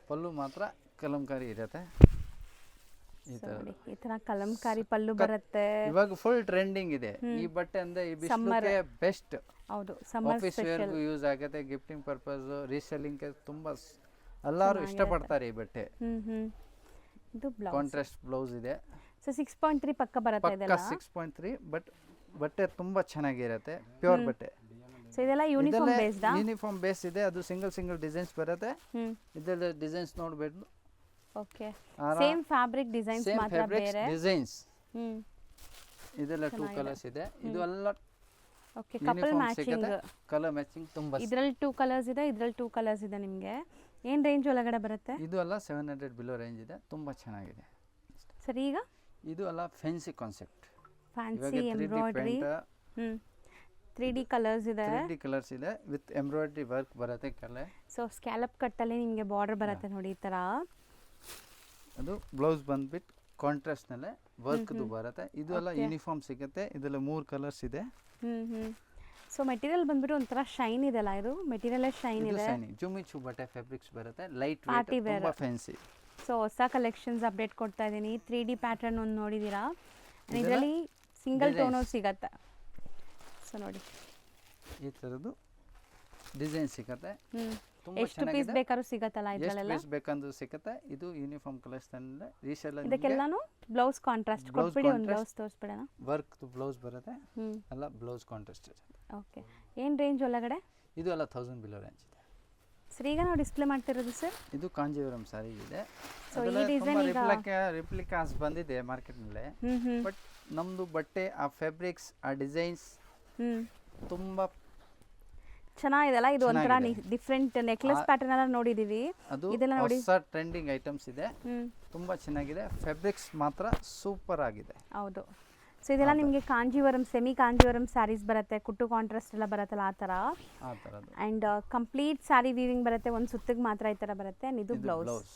ಪಲ್ಲು ಮಾತ್ರ ಕಲಂಕಾರಿ ಇರುತ್ತೆ. ಈ ತರ ಕಲಂಕಾರಿ ಪಲ್ಲು ಬರುತ್ತೆ. ಇವಾಗ ಫುಲ್ ಟ್ರೆಂಡಿಂಗ್ ಇದೆ ಈ ಬಟ್ಟೆ ಅಂದ್ರೆ ಈ ಬಿಸಿಲಿಗೆ ಬೆಸ್ಟ್. ಹೌದು, ಸಮ್ಮರ್ ಆಫೀಸ್ ವೇರ್ಗೂ ಯೂಸ್ ಆಗುತ್ತೆ, ಗಿಫ್ಟಿಂಗ್ ಪರ್ಪಸ್, ರೀಸೆಲ್ಲಿಂಗ್ ಗೆ ತುಂಬಾ ಎಲ್ಲರೂ ಇಷ್ಟಪಡ್ತಾರೆ ಈ ಬಟ್ಟೆ. ಇದು ಬ್ಲೌಸ್, ಕಾಂಟ್ರಾಸ್ಟ್ ಬ್ಲೌಸ್ ಇದೆ. ಸೊ 6.3 ಪಕ್ಕ ಬರುತ್ತೆ ಇದೆಲ್ಲ. 6.3 ಬಟ್ ಬಟ್ಟೆ ತುಂಬಾ ಚೆನ್ನಾಗಿರುತ್ತೆ, ಪ್ಯೂರ್ ಬಟ್ಟೆ. ಸೊ ಇದೆಲ್ಲ ಯೂನಿಫಾರ್ಮ್ ಬೇಸ್ಡ್? ಯೂನಿಫಾರ್ಮ್ ಬೇಸ್ ಇದೆ. ಅದು ಸಿಂಗಲ್ ಡಿಸೈನ್ಸ್ ಬರುತ್ತೆ. ಇದೆಲ್ಲ ಡಿಸೈನ್ಸ್ ನೋಡಬೇಕು. ಓಕೆ, ಸೇಮ್ ಫ್ಯಾಬ್ರಿಕ್ ಡಿಸೈನ್ಸ್ ಮಾತ್ರ ಬೇರೆ ಡಿಸೈನ್ಸ್. ಇದೆಲ್ಲ 2 ಕಲರ್ಸ್ ಇದೆ. ಇದು ಎಲ್ಲ okay, couple matching, colour matching ತುಂಬಾ. ಇದರಲ್ಲಿ 2 ಕಲರ್ಸ್ ಇದೆ, ಇದರಲ್ಲಿ 2 ಕಲರ್ಸ್ ಇದೆ. ನಿಮಗೆ ಏನು ರೇಂಜ್ ಒಳಗಡೆ ಬರುತ್ತೆ? ಇದು ಎಲ್ಲ 700 ಬಿಲೋ ರೇಂಜ್ ಇದೆ, ತುಂಬಾ ಚೆನ್ನಾಗಿದೆ. ಸರಿ, ಈಗ ಇದು ಎಲ್ಲ fancy concept, fancy embroidery, 3D colours ಇದೆ. 3D ಕಲರ್ಸ್ ಇದೆ ವಿತ್ ಎಂಬ್ರಾಯ್ಡರಿ ವರ್ಕ್ ಬರುತ್ತೆ ಕೆಳಗೆ. ಸೊ ಸ್ಕ್ಯಾಲಪ್ ಕಟ್ಟಲ್ಲಿ ನಿಮಗೆ ಬಾರ್ಡರ್ ಬರುತ್ತೆ ನೋಡಿ ಈ ತರ. ಅದು ಬ್ಲೌಸ್ ಬಂದ್ಬಿಟ್ಟು ಕಾಂಟ್ರಾಸ್ಟ್ ನಲ್ಲೇ ವರ್ಕ್ ಬರುತ್ತೆ. ಇದು ಎಲ್ಲ ಯೂನಿಫಾರ್ಮ್ ಸಿಗುತ್ತೆ. ಇದೆಲ್ಲ 3 ಕಲರ್ಸ್ ಇದೆ. ಸೊ ಮೆಟೀರಿಯಲ್ ಬಂದ್ಬಿಟ್ಟು ಒಂಥರ ಶೈನ್ ಇದೆ ಅಲ್ಲ, ಇದು ಮೆಟೀರಿಯಲ್ ಶೈನ್ ಇದೆ. ಜುಮಿಚು ಬಟ್ಟೆ ಫ್ಯಾಬ್ರಿಕ್ಸ್ ಬರುತ್ತೆ, ಲೈಟ್ ವೇಟ್, ತುಂಬಾ ಫ್ಯಾನ್ಸಿ. ಸೊ ಹೊಸ ಕಲೆಕ್ಷನ್ಸ್ ಅಪ್ಡೇಟ್ ಕೊಡ್ತಾ ಇದ್ದೀನಿ. 3D ಪ್ಯಾಟರ್ನ್ ಒಂದು ನೋಡಿದ್ದೀರಾ, ಇದರಲ್ಲಿ ಸಿಂಗಲ್ ಟೋನು ಸಿಗತ್ತೆ. ಸೊ ನೋಡಿ ಈ ಥರದ್ದು ಡಿಸೈನ್ ಸಿಗುತ್ತೆ. ಎಷ್ಟು ಪೀಸ್ ಬೇಕಾದ್ರೂ ಸಿಗತ್ತಲ್ಲ ಇದರಲ್ಲೆಲ್ಲ? ಎಷ್ಟು ಬೇಕಂದ್ರೂ ಸಿಗುತ್ತೆ. ಇದು ಯೂನಿಫಾರ್ಮ್ ಕಲೆಕ್ಷನ್ ರೀಸೆಲ್. ಇದಕ್ಕೆಲ್ಲಾನು ಬ್ಲೌಸ್ ಕಾಂಟ್ರಾಸ್ಟ್ ಕೊಟ್ಬಿಡಿ, ಒಂದು ಬ್ಲೌಸ್ ತೋರಿಸ್ಬಿಡೋಣ. ವರ್ಕ್ ಬ್ಲೌಸ್ ಬರುತ್ತೆ, ಎಲ್ಲ ಬ್ಲೌಸ್ ಕಾಂಟ್ರಾಸ್ಟ್ ಇರುತ್ತೆ. ಓಕೆ, ಏನು ರೇಂಜ್ ಒಳಗಡೆ? ಇದು ಎಲ್ಲ 1000 ಬಿಲೋ ರೇಂಜ್ ಇದೆ. ಸರ್ ಈಗ ನಾವು ಡಿಸ್ಪ್ಲೇ ಮಾಡ್ತಿರೋದು ಸರ್, ಇದು ಕಾಂಜೀವರಂ ಸಾರಿ ಇದೆ. ಸೊ ಈ ಡಿಸೈನ್ ಈಗ ರಿಪ್ಲಿಕಾಸ್ ಬಂದಿದೆ ಮಾರ್ಕೆಟ್ನಲ್ಲಿ. ಬಟ್ ನಮ್ಮದು ಬಟ್ಟೆ, ಆ ಫ್ಯಾಬ್ರಿಕ್ಸ್, ಆ ಡಿಸೈನ್ಸ್ ತುಂಬಾ ಚೆನ್ನಾಗಿದೆಲ್ಲ. ಇದು ಒಂಥರ ಡಿಫ್ರೆಂಟ್ ನೆಕ್ಲೆಸ್ ಪ್ಯಾಟರ್ನ್ ಎಲ್ಲ ನೋಡಿದೀವಿ. ಇದೆಲ್ಲ ನೋಡಿ ಹೊಸ ಟ್ರೆಂಡಿಂಗ್ ಐಟಮ್ಸ್ ಇದೆ, ತುಂಬಾ ಚೆನ್ನಾಗಿದೆ. ಫ್ಯಾಬ್ರಿಕ್ಸ್ ಮಾತ್ರ ಸೂಪರ್ ಆಗಿದೆ. ಹೌದು. ಸೊ ಇದೆಲ್ಲ ನಿಮಗೆ ಕಾಂಜೀವರಂ, ಸೆಮಿ ಕಾಂಜೀವರಂ ಸ್ಯಾರೀಸ್ ಬರುತ್ತೆ, ಕುಟ್ಟು ಕಾಂಟ್ರಾಸ್ಟ್ ಎಲ್ಲ ಬರುತ್ತಲ್ಲ ಆ ಥರ. ಆ್ಯಂಡ್ ಕಂಪ್ಲೀಟ್ ಸ್ಯಾರಿ ವೀವಿಂಗ್ ಬರುತ್ತೆ, ಒಂದು ಸುತ್ತಿಗೆ ಮಾತ್ರ ಈ ಥರ ಬರುತ್ತೆ. ಆ್ಯಂಡ್ ಇದು ಬ್ಲೌಸ್.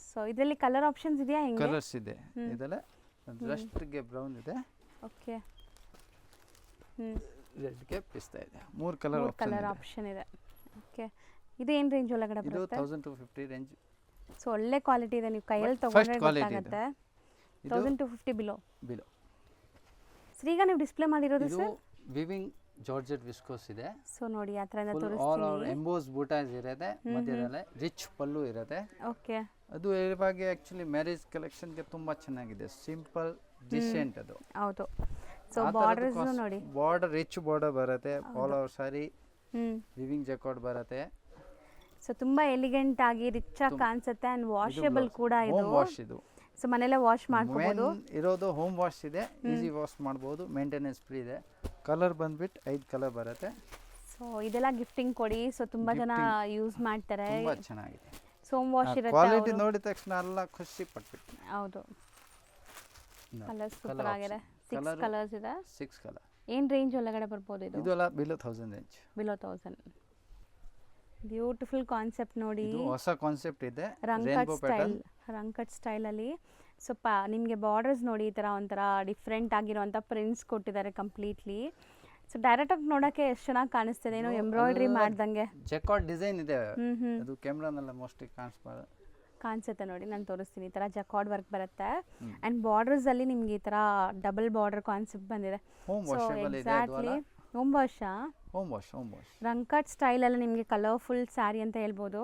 ಸೊ ಇದರಲ್ಲಿ ಕಲರ್ ಆಪ್ಷನ್ಸ್ ಇದೆಯಾ? ಹೆಂಗೆ ಕಲರ್ಸ್ ಇದೆ. ಇದೆಲ್ಲ ಜಸ್ಟ್ಗೆ ಬ್ರೌನ್ ಇದೆ. ಓಕೆ, ರೆಡ್ಗೆ ಪಿಸ್ತಾ ಇದೆ. 3 ಕಲರ್ ಆಪ್ಷನ್ ಇದೆ. ಓಕೆ, ಇದು ಏನು ರೇಂಜ್ ಒಳಗಡೆ ಬರುತ್ತೆ? 1250 ರೇಂಜ್. ಸೊ ಒಳ್ಳೆ ಕ್ವಾಲಿಟಿ ಇದೆ, ನೀವು ಕೈಯಲ್ಲಿ ತಗೊಂಡ್ರೆ ಗೊತ್ತಾಗುತ್ತೆ. 1250 ಬಿಲೋ. ಸರ್ ಈಗ ನೀವು ಡಿಸ್ಪ್ಲೇ ಮಾಡಿರೋದು ಸರ್ ವಿವಿಂಗ್ ಜಾರ್ಜೆಟ್ ವಿಸ್ಕೋಸ್ ಇದೆ. ಸೊ ನೋಡಿ ಆ ಥರ ಆಲ್ ಓವರ್ ಎಂಬೋಸ್ ಬೂಟಾಸ್ ಇರುತ್ತೆ, ಮಧ್ಯದಲ್ಲಿ ರಿಚ್ ಪಲ್ಲು ಇರುತ್ತೆ. ಓಕೆ, ಅದು ಇವಾಗ ಆಕ್ಚುಲಿ ಮ್ಯಾರೇಜ್ ಕಲೆಕ್ಷನ್ಗೆ ತುಂಬಾ ಚೆನ್ನಾಗಿದೆ, ಸಿಂಪಲ್ ಡಿಸೆಂಟ್ ಅದು. ಹೌದು. ಸೊ ಬಾರ್ಡರ್ಸ್ ನೋಡಿ, ಬಾರ್ಡರ್ ರಿಚ್ ಬಾರ್ಡರ್ ಬರುತ್ತೆ, ಆಲ್ ಓವರ್ ಸಾರಿ ವಿವಿಂಗ್ ಜಕಾರ್ಡ್ ಬರುತ್ತೆ. ಸೊ ತುಂಬಾ ಎಲಿಗೆಂಟ್ ಆಗಿ ರಿಚ್ ಆಗಿ ಕಾಣಿಸುತ್ತೆ. ಅಂಡ್ ವಾಷೇಬಲ್ ಕೂಡ ಇದು. ಹೋಮ್ ವಾಶ್ ಇದು. ಸೊ ಮನೆಯಲ್ಲೇ ವಾಶ್ ಮಾಡ್ಕೋಬಹುದು. ಇರೋದು ಹೋಮ್ ವಾಶ್ ಇದೆ, ಈಸಿ ವಾಶ್ ಮಾಡಬಹುದು, ಮೇಂಟೆನೆನ್ಸ್ ಫ್ರೀ ಇದೆ. ಕಲರ್ ಬಂದ್ಬಿಟ್ಟು 5 ಕಲರ್ ಬರುತ್ತೆ. ಸೊ ಇದೆಲ್ಲ ಗಿಫ್ಟಿಂಗ್ ಕೊಡಿ. ಸೊ ತುಂಬಾ ಜನ ಯೂಸ್ ಮಾಡ್ತಾರೆ, ತುಂಬಾ ಚೆನ್ನಾಗಿದೆ. ಸೊ ಹೋಮ್ ವಾಶ್ ಇರುತ್ತೆ, ಕ್ವಾಲಿಟಿ ನೋಡಿದ ತಕ್ಷಣ ಎಲ್ಲ ಖುಷಿ ಪಟ್ಬಿಟ್ಟು. ಹೌದು, ಕಲರ್ ಸೂಪರ್ ಆಗಿದೆ. 6 ಕಲರ್ಸ್ ಇದೆ. 6 ಕಲರ್. ಏನು ರೇಂಜ್ ಒಳಗಡೆ ಬರ್ಬೋದು ಇದು? ಇದೆಲ್ಲ below 1000 range. Below 1000. Beautiful concept ನೋಡಿ, ಇದು ಹೊಸ ಕಾನ್ಸೆಪ್ಟ್ ಇದೆ, ರಂಕಟ್ ಸ್ಟೈಲ್ ಅಲ್ಲಿ. ಸ್ವಲ್ಪ ನಿಮಗೆ ಬಾರ್ಡರ್ಸ್ ನೋಡಿ, ಈ ಥರ ಒಂಥರ ಡಿಫ್ರೆಂಟ್ ಆಗಿರುವಂಥ ಪ್ರಿಂಟ್ಸ್ ಕೊಟ್ಟಿದ್ದಾರೆ ಕಂಪ್ಲೀಟ್ಲಿ. ಸೊ ಡೈರೆಕ್ಟ್ ಆಗಿ ನೋಡೋಕ್ಕೆ ಎಷ್ಟು ಚೆನ್ನಾಗಿ ಕಾಣಿಸ್ತದೆ, ಏನೋ ಎಂಬ್ರಾಯ್ಡ್ರಿ ಮಾಡ್ದಂಗೆ. ಜಕಾರ್ಡ್ ಡಿಸೈನ್ ಇದೆ, ಅದು ಕ್ಯಾಮ್ರಾನೆಲ್ಲ ಮೋಸ್ಟ್ಲಿ ಕಾಣಿಸುತ್ತೆ ನೋಡಿ, ನಾನು ತೋರಿಸ್ತೀನಿ. ಈ ಥರ ಜಕಾರ್ಡ್ ವರ್ಕ್ ಬರುತ್ತೆ. ಆ್ಯಂಡ್ ಬಾರ್ಡರ್ಸ್ ಅಲ್ಲಿ ನಿಮ್ಗೆ ಈ ಥರ ಡಬಲ್ ಬಾರ್ಡರ್ ಕಾನ್ಸೆಪ್ಟ್ ಬಂದಿದೆ. Exactly home wash. ರಂಕಟ್ ಸ್ಟೈಲ್ ಎಲ್ಲ ನಿಮಗೆ ಕಲರ್ಫುಲ್ ಸ್ಯಾರಿ ಅಂತ ಹೇಳ್ಬೋದು.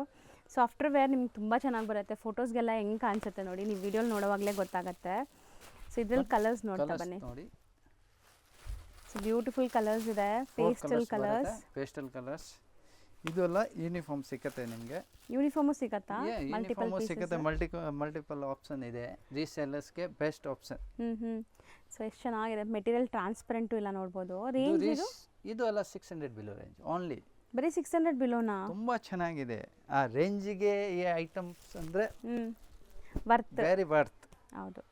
ಸೊ ಆಫ್ಟರ್ ವೇರ್ ನಿಮ್ಗೆ ತುಂಬ ಚೆನ್ನಾಗಿ ಬರುತ್ತೆ. ಫೋಟೋಸ್ಗೆಲ್ಲ ಹೆಂಗೆ ಕಾಣಿಸುತ್ತೆ ನೋಡಿ, ನೀವು ವಿಡಿಯೋಲಿ ನೋಡೋವಾಗಲೇ ಗೊತ್ತಾಗುತ್ತೆ. ಸೊ ಇದ್ರಲ್ಲಿ ಕಲರ್ಸ್ ನೋಡ್ತಾ ಬನ್ನಿ. ಸೊ ಬ್ಯೂಟಿಫುಲ್ ಕಲರ್ಸ್ ಇದೆ, ಪೇಸ್ಟಲ್ ಕಲರ್ಸ್. ಇದು ಎಲ್ಲ ಯೂನಿಫಾರ್ಮ್ ಸಿಗುತ್ತೆ ನಿಮಗೆ. ಯೂನಿಫಾರ್ಮು ಸಿಗುತ್ತಾ? ಮಲ್ಟಿಪಲ್ ಆಪ್ಷನ್ ಇದೆ, ರೀಸೆಲ್ಲರ್ಸ್ಗೆ ಬೆಸ್ಟ್ ಆಪ್ಷನ್. ಸೊ ಎಷ್ಟು ಚೆನ್ನಾಗಿದೆ, ಮೆಟೀರಿಯಲ್ ಟ್ರಾನ್ಸ್ಪರೆಂಟು ಇಲ್ಲ ನೋಡ್ಬೋದು. ರೇಂಜ್ ಇದು ಎಲ್ಲ 600 ಬಿಲೋ ರೇಂಜ್ ಓನ್ಲಿ. ಬರೀ 600 ಬಿಲೋನಾ? ತುಂಬಾ ಚೆನ್ನಾಗಿದೆ ಆ ರೇಂಜಿಗೆ ಈ ಐಟಮ್ಸ್ ಅಂದ್ರೆ ವರ್ತ್. Very worth. ಹೌದು.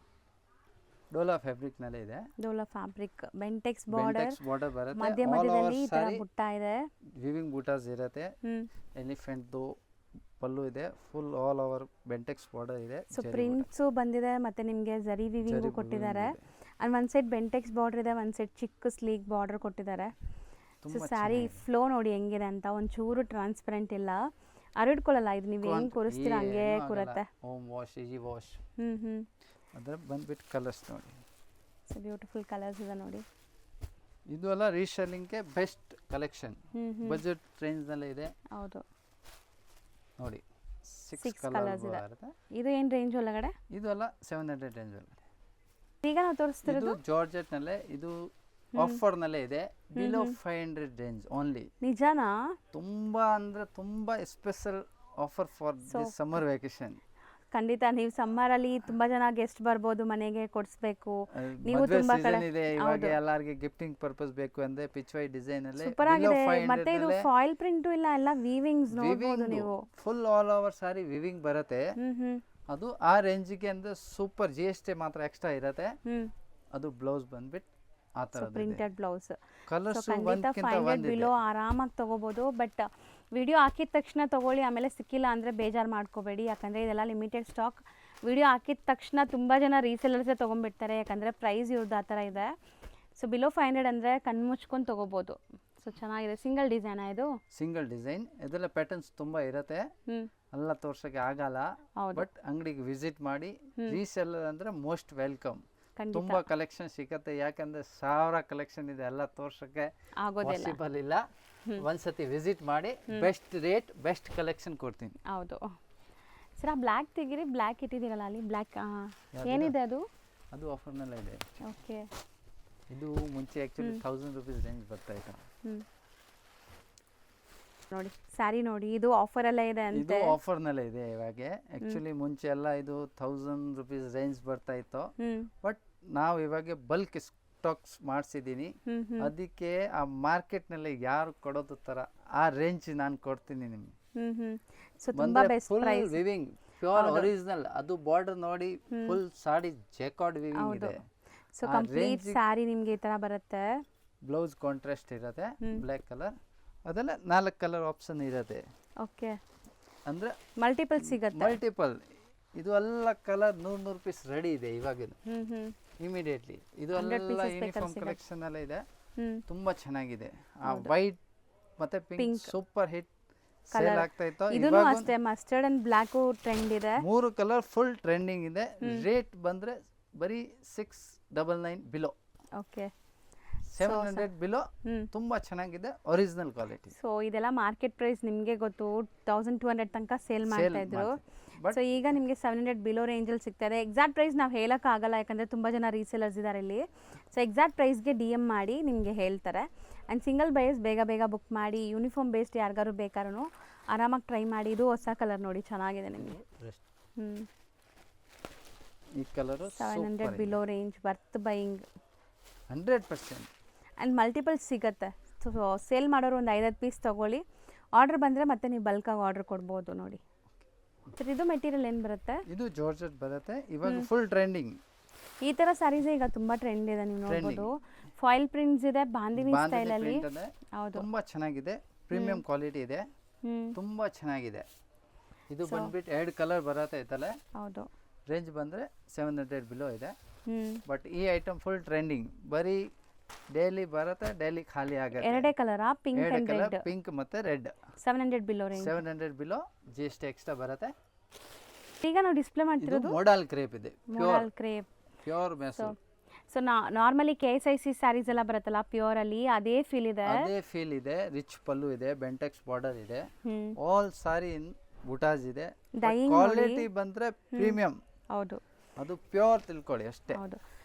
ಡೋಲಾ ಫ್ಯಾಬ್ರಿಕ್ ನಲ್ಲೇ ಇದೆ. ಡೋಲಾ ಫ್ಯಾಬ್ರಿಕ್ ಬೆಂಟೆಕ್ಸ್ ಬಾರ್ಡರ್ ಬರುತ್ತೆ. ಮಧ್ಯದಲ್ಲಿ ಈ ತರ ಬುಟ್ಟ ಇದೆ. ವಿವಿಂಗ್ ಬೂಟಾಸ್ ಇರುತ್ತೆ. ಎಲಿಫೆಂಟ್ ಪಲ್ಲು ಇದೆ. Full all over Bentex border ಇದೆ. ಸೊ ಪ್ರಿಂಟ್ಸು ಬಂದಿದೆ ಮತ್ತೆ ನಿಮಗೆ ಜರಿ ವಿವಿಂಗು ಕೊಟ್ಟಿದ್ದಾರೆ. ಅಂಡ್ ಒಂದು ಸೈಡ್ ಬೆಂಟೆಕ್ಸ್ ಬಾರ್ಡರ್ ಇದೆ, ಒಂದು ಸೈಡ್ ಚಿಕ್ಕ ಸ್ಲೀಕ್ ಬಾರ್ಡರ್ ಕೊಟ್ಟಿದ್ದಾರೆ. ಸೊ ಸ್ಯಾರಿ ಫ್ಲೋ ನೋಡಿ ಹೆಂಗಿದೆ ಅಂತ, ಒಂಚೂರು ಟ್ರಾನ್ಸ್ಪರೆಂಟ್ ಇಲ್ಲ, ಹರಡ್ಕೊಳ್ಳಲ್ಲ. ಇದು ನೀವು ಹೆಂಗೆ ಕೂರಿಸ್ತೀರಾ ಹಂಗೆ ಕೂರುತ್ತೆ. Home wash, easy wash. ಅದರ ಬಂದ್ಬಿಟ್ಟು ಕಲರ್ಸ್ ನೋಡಿ. ಸೊ ಬ್ಯೂಟಿಫುಲ್ ಕಲರ್ಸ್ ಇದೆ ನೋಡಿ. ಇದು ಎಲ್ಲ ರೀಸೆಲ್ಲಿಂಗ್ಗೆ ಬೆಸ್ಟ್ ಕಲೆಕ್ಷನ್. ಬಜೆಟ್ ರೇಂಜ್ ನಲ್ಲೇ ಇದೆ. ಹೌದು ನೋಡಿ 6 ಕಲರ್ಸ್ ಇದೆ. ಇದು ಏನು ರೇಂಜ್ ಒಳಗಡೆ? ಇದು ಎಲ್ಲ 700 ರೇಂಜ್ ಒಳಗಡೆ. ಈಗ ನಾವು ತೋರಿಸ್ತಿರೋದು ಜಾರ್ಜೆಟ್ ನಲ್ಲೇ. ಇದು ಆಫರ್ ನಲ್ಲೇ ಇದೆ. Below 500 range only. ನಿಜಾನಾ? ತುಂಬಾ ಅಂದ್ರೆ ತುಂಬಾ special offer for this summer vacation. ಖಂಡಿತ. ನೀವು ಸಮ್ಮರ್ ಅಲ್ಲಿ ತುಂಬಾ ಜನ ಗೆಸ್ಟ್ ಬರ್ಬೋದು, ಮನೆಗೆ ಕೊಡಿಸ್ಬೇಕು. ನೀವು ತುಂಬಾ ಕಡೆ ಇದೆ ಇವಾಗ ಎಲ್ಲರಿಗೆ ಗಿಫ್ಟಿಂಗ್ ಪರ್ಪಸ್ ಬೇಕು ಅಂದ್ರೆ ಪಿಚ್ವೈ ಡಿಸೈನ್ ಅಲ್ಲಿ ಸೂಪರ್ ಆಗಿದೆ. ಮತ್ತೆ ಇದು ಫಾಯಿಲ್ ಪ್ರಿಂಟ್ ಇಲ್ಲ, ಎಲ್ಲ ವೀವಿಂಗ್ಸ್ ನೋಡಬಹುದು ನೀವು. ಫುಲ್ ಆಲ್ ಓವರ್ ಸಾರಿ ವಿವಿಂಗ್ ಬರುತ್ತೆ. ಅದು ಆ ರೇಂಜಿಗೆ ಅಂದ್ರೆ ಸೂಪರ್. GST ಮಾತ್ರ ಎಕ್ಸ್ಟ್ರಾ ಇರುತ್ತೆ. ಅದು ಬ್ಲೌಸ್ ಬಂದ್ಬಿಟ್ಟು ಆ ತರ ಪ್ರಿಂಟೆಡ್ ಬ್ಲೌಸ್. ಕಲರ್ಸ್ ಖಂಡಿತ 500 ಬಿಲೋ ಆರಾಮಾಗಿ ತಗೋಬಹುದು. ಬಟ್ ವಿಡಿಯೋ ಹಾಕಿದ ತಕ್ಷಣ ತಗೊಳ್ಳಿ, ಆಮೇಲೆ ಸಿಕ್ಕಿಲ್ಲ ಅಂದರೆ ಬೇಜಾರು ಮಾಡ್ಕೋಬೇಡಿ. ಯಾಕಂದರೆ ಇದೆಲ್ಲ ಲಿಮಿಟೆಡ್ ಸ್ಟಾಕ್. ವಿಡಿಯೋ ಹಾಕಿದ ತಕ್ಷಣ ತುಂಬ ಜನ ರೀಸೆಲ್ಲರ್ಸೇ ತೊಗೊಂಡ್ಬಿಡ್ತಾರೆ, ಯಾಕಂದರೆ ಪ್ರೈಸ್ ಇವ್ರದ್ದು ಆ ಥರ ಇದೆ. ಸೊ ಬಿಲೋ 500 ಅಂದರೆ ಕಣ್ಣು ಮುಚ್ಕೊಂಡು ತೊಗೋಬೋದು. ಸೊ ಚೆನ್ನಾಗಿದೆ. ಸಿಂಗಲ್ ಡಿಸೈನಾ ಇದು? Single design. ಇದೆಲ್ಲ ಪ್ಯಾಟರ್ನ್ಸ್ ತುಂಬ ಇರುತ್ತೆ, ಎಲ್ಲ ತೋರ್ಸೋಕ್ಕೆ ಆಗಲ್ಲ. ಬಟ್ ಅಂಗಡಿಗೆ ವಿಸಿಟ್ ಮಾಡಿ. ರೀಸೆಲ್ಲರ್ ಅಂದರೆ ಮೋಸ್ಟ್ ವೆಲ್ಕಮ್. ತುಂಬಾ ಕಲೆಕ್ಷನ್ ಸಿಗತ್ತೆ, ಯಾಕಂದ್ರೆ 1000 ಕಲೆಕ್ಷನ್ ಇದೆ, ಎಲ್ಲ ತೋರ್ಸಕ್ಕೆ ಪಾಸಿಬಲ್ ಇಲ್ಲ. ಒಂದ್ಸತಿ ವಿಸಿಟ್ ಮಾಡಿ, ಬೆಸ್ಟ್ ರೇಟ್ ಬೆಸ್ಟ್ ಕಲೆಕ್ಷನ್ ಕೊಡ್ತೀನಿ. ಹೌದು ಸರ್. ಆ ಬ್ಲ್ಯಾಕ್ ತೆಗೀರಿ. ಬ್ಲ್ಯಾಕ್ ಇಟ್ಟಿದ್ದೀರಲ್ಲ ಅಲ್ಲಿ, ಬ್ಲ್ಯಾಕ್ ಏನಿದೆ ಅದು? ಅದು ಆಫರ್ನಲ್ಲೇ ಇದೆ. ಓಕೆ. ಇದು ಮುಂಚೆ ಆ್ಯಕ್ಚುಲಿ 1000 ರೂಪೀಸ್ ರೇಂಜ್ ಬರ್ತಾ ಇತ್ತು. ನೋಡಿ ಸ್ಯಾರಿ ನೋಡಿ, ಇದು ಆಫರಲ್ಲೇ ಇದೆ ಅಂತ. ಇದು ಆಫರ್ನಲ್ಲೇ ಇದೆ ಇವಾಗ. ಆ್ಯಕ್ಚುಲಿ ಮುಂಚೆ ಎಲ್ಲ ಇದು 1000 ರೂಪೀಸ್ ರೇಂಜ್ ಬರ್ತಾ ಇತ್ತು. ಬಟ್ ನಾವು ಇವಾಗ ಬಲ್ಕ್ ಸ್ಟಾಕ್ಸ್ ಮಾಡಿಸಿದ್ದೀನಿ. ಅದಕ್ಕೆ ಆ ಮಾರ್ಕೆಟ್ನಲ್ಲಿ ಯಾರು ಕೊಡೋದು ಥರ ಆ ರೇಂಜ್ ನಾನು ಕೊಡ್ತೀನಿ ನಿಮಗೆ. ಸೊ ತುಂಬಾ best price. Weaving pure original. ಅದು ಬಾರ್ಡರ್ ನೋಡಿ, ಫುಲ್ ಸಾಡಿ ಜೆಕಾರ್ಡ್ ವಿವಿಂಗ್ ಇದೆ. ಸೊ ಕಂಪ್ಲೀಟ್ ಸ್ಯಾರಿ ನಿಮಗೆ ಈ ತರ ಬರುತ್ತೆ. ಬ್ಲೌಸ್ ಕಾಂಟ್ರಾಸ್ಟ್ ಇರುತ್ತೆ, ಬ್ಲ್ಯಾಕ್ ಕಲರ್. ಅದೆಲ್ಲ 4 ಕಲರ್ ಆಪ್ಷನ್ ಇರುತ್ತೆ. ಓಕೆ. ಅಂದ್ರೆ ಮಲ್ಟಿಪಲ್ ಸಿಗುತ್ತೆ. ಮಲ್ಟಿಪಲ್. ಇದು ಎಲ್ಲ ಕಲರ್ 100 ರೂಪೀಸ್ ರೆಡಿ ಇದೆ ಇವಾಗ ಇಮಿಡಿಯೇಟ್ಲಿ. ಇದು ಎಲ್ಲ ಯೂನಿಫಾರ್ಮ್ ಕಲೆಕ್ಷನ್ ಎಲ್ಲ ಇದೆ. ತುಂಬಾ ಚೆನ್ನಾಗಿದೆ. ಆ ವೈಟ್ ಮತ್ತೆ ಪಿಂಕ್ ಸೂಪರ್ ಹಿಟ್ ಸೇಲ್ ಆಗ್ತಾ ಇತ್ತು. ಇದನ್ನು ಅಷ್ಟೇ ಮಸ್ಟರ್ಡ್ ಅಂಡ್ ಬ್ಲಾಕ್ ಟ್ರೆಂಡ್ ಇದೆ. 3 ಕಲರ್ ಫುಲ್ ಟ್ರೆಂಡಿಂಗ್ ಇದೆ. ರೇಟ್ ಬಂದ್ರೆ ಬರೀ 699 ಬಿಲೋ. ಓಕೆ. 700 ಬಿಲೋ. ತುಂಬಾ ಚೆನ್ನಾಗಿದೆ, ಒರಿಜಿನಲ್ ಕ್ವಾಲಿಟಿ. ಸೊ ಇದೆಲ್ಲ ಮಾರ್ಕೆಟ್ ಪ್ರೈಸ್ ನಿಮಗೆ ಗೊತ್ತು, 1200 ತನಕ ಸೇಲ್ ಮಾಡ್ತಾ ಇದ್ರು. ಸೊ ಈಗ ನಿಮಗೆ 700 ಬಿಲೋ ರೇಂಜಲ್ಲಿ ಸಿಗ್ತದೆ. ಎಕ್ಸಾಕ್ಟ್ ಪ್ರೈಸ್ ನಾವು ಹೇಳೋಕ್ಕಾಗಲ್ಲ, ಯಾಕಂದರೆ ತುಂಬ ಜನ ರೀಸೇಲರ್ಸ್ ಇದ್ದಾರೆ ಇಲ್ಲಿ. ಸೊ ಎಕ್ಸಾಕ್ಟ್ ಪ್ರೈಸ್ಗೆ DM ಮಾಡಿ ನಿಮಗೆ ಹೇಳ್ತಾರೆ. ಆ್ಯಂಡ್ ಸಿಂಗಲ್ ಬೈಸ್ ಬೇಗ ಬೇಗ ಬುಕ್ ಮಾಡಿ. ಯೂನಿಫಾರ್ಮ್ ಬೇಸ್ಡ್ ಯಾರಿಗಾರು ಬೇಕಾದ್ರೂ ಆರಾಮಾಗಿ ಟ್ರೈ ಮಾಡಿ. ಇದು ಹೊಸ ಕಲರ್ ನೋಡಿ, ಚೆನ್ನಾಗಿದೆ ನಿಮಗೆ. ಈ colour 700 below range, worth buying 100%. And multiple ಸಿಗುತ್ತೆ. ಸೊ ಸೇಲ್ ಮಾಡೋರು ಒಂದು 5 ಪೀಸ್ ತೊಗೊಳ್ಳಿ. ಆರ್ಡರ್ ಬಂದರೆ ಮತ್ತೆ ನೀವು ಬಲ್ಕಾಗಿ ಆರ್ಡರ್ ಕೊಡ್ಬೋದು ನೋಡಿ. ಸರ್ ಇದು ಮೆಟೀರಿಯಲ್ ಏನು ಬರುತ್ತೆ? ಇದು ಜಾರ್ಜೆಟ್ ಬರುತ್ತೆ. ಇವಾಗ ಫುಲ್ ಟ್ರೆಂಡಿಂಗ್. ಈ ಥರ ಸ್ಯಾರೀಸ್ ಈಗ ತುಂಬ ಟ್ರೆಂಡ್ ಇದೆ, ನೀವು ನೋಡ್ಬೋದು. ಫಾಯಿಲ್ ಪ್ರಿಂಟ್ಸ್ ಇದೆ, ಬಾಂದಿನಿ ಸ್ಟೈಲಲ್ಲಿ. ಹೌದು, ತುಂಬಾ ಚೆನ್ನಾಗಿದೆ. ಪ್ರೀಮಿಯಂ ಕ್ವಾಲಿಟಿ ಇದೆ, ತುಂಬಾ ಚೆನ್ನಾಗಿದೆ. ಇದು ಬಂದ್ಬಿಟ್ಟು 2 ಕಲರ್ ಬರುತ್ತೆ ಇದಲ್ಲ. ಹೌದು. ರೇಂಜ್ ಬಂದರೆ 700 ಬಿಲೋ ಇದೆ. ಬಟ್ ಈ ಐಟಮ್ ಫುಲ್ ಟ್ರೆಂಡಿಂಗ್. ಬರೀ ಡೈಲಿ ಬರುತ್ತೆ, ಡೈಲಿ ಖಾಲಿ ಆಗುತ್ತೆ. 2 ಕಲರಾ? Pink and red. ಪಿಂಕ್ ಮತ್ತೆ red. 700 below range. 700 below. GST extra ಬರುತ್ತೆ. ಈಗ ನಾವು ಡಿಸ್ಪ್ಲೇ ಮಾಡ್ತಿರೋದು ಮೋಡಲ್ ಕ್ರೇಪ್ ಇದೆ. Modal crepe, pure Mysore. So normally KSIC sarees ಎಲ್ಲ ಬರುತ್ತಲ್ಲ ಪ್ಯೂರ್ ಅಲ್ಲಿ, ಅದೇ ಫೀಲ್ ಇದೆ. ಅದೇ ಫೀಲ್ ಇದೆ. ರಿಚ್ ಪಲ್ಲು ಇದೆ, ಬೆಂಟೆಕ್ಸ್ ಬಾರ್ಡರ್ ಇದೆ. ಆಲ್ ಸಾರಿ ಇನ್ ಬುಟಾಸ್ ಇದೆ. ಕ್ವಾಲಿಟಿ ಬಂದ್ರೆ ಪ್ರೀಮಿಯಂ. ಹೌದು, ಅದು ಪ್ಯೂರ್ ತಿಳ್ಕೊಳ್ಳಿ ಅಷ್ಟೇ. ಹೌದು.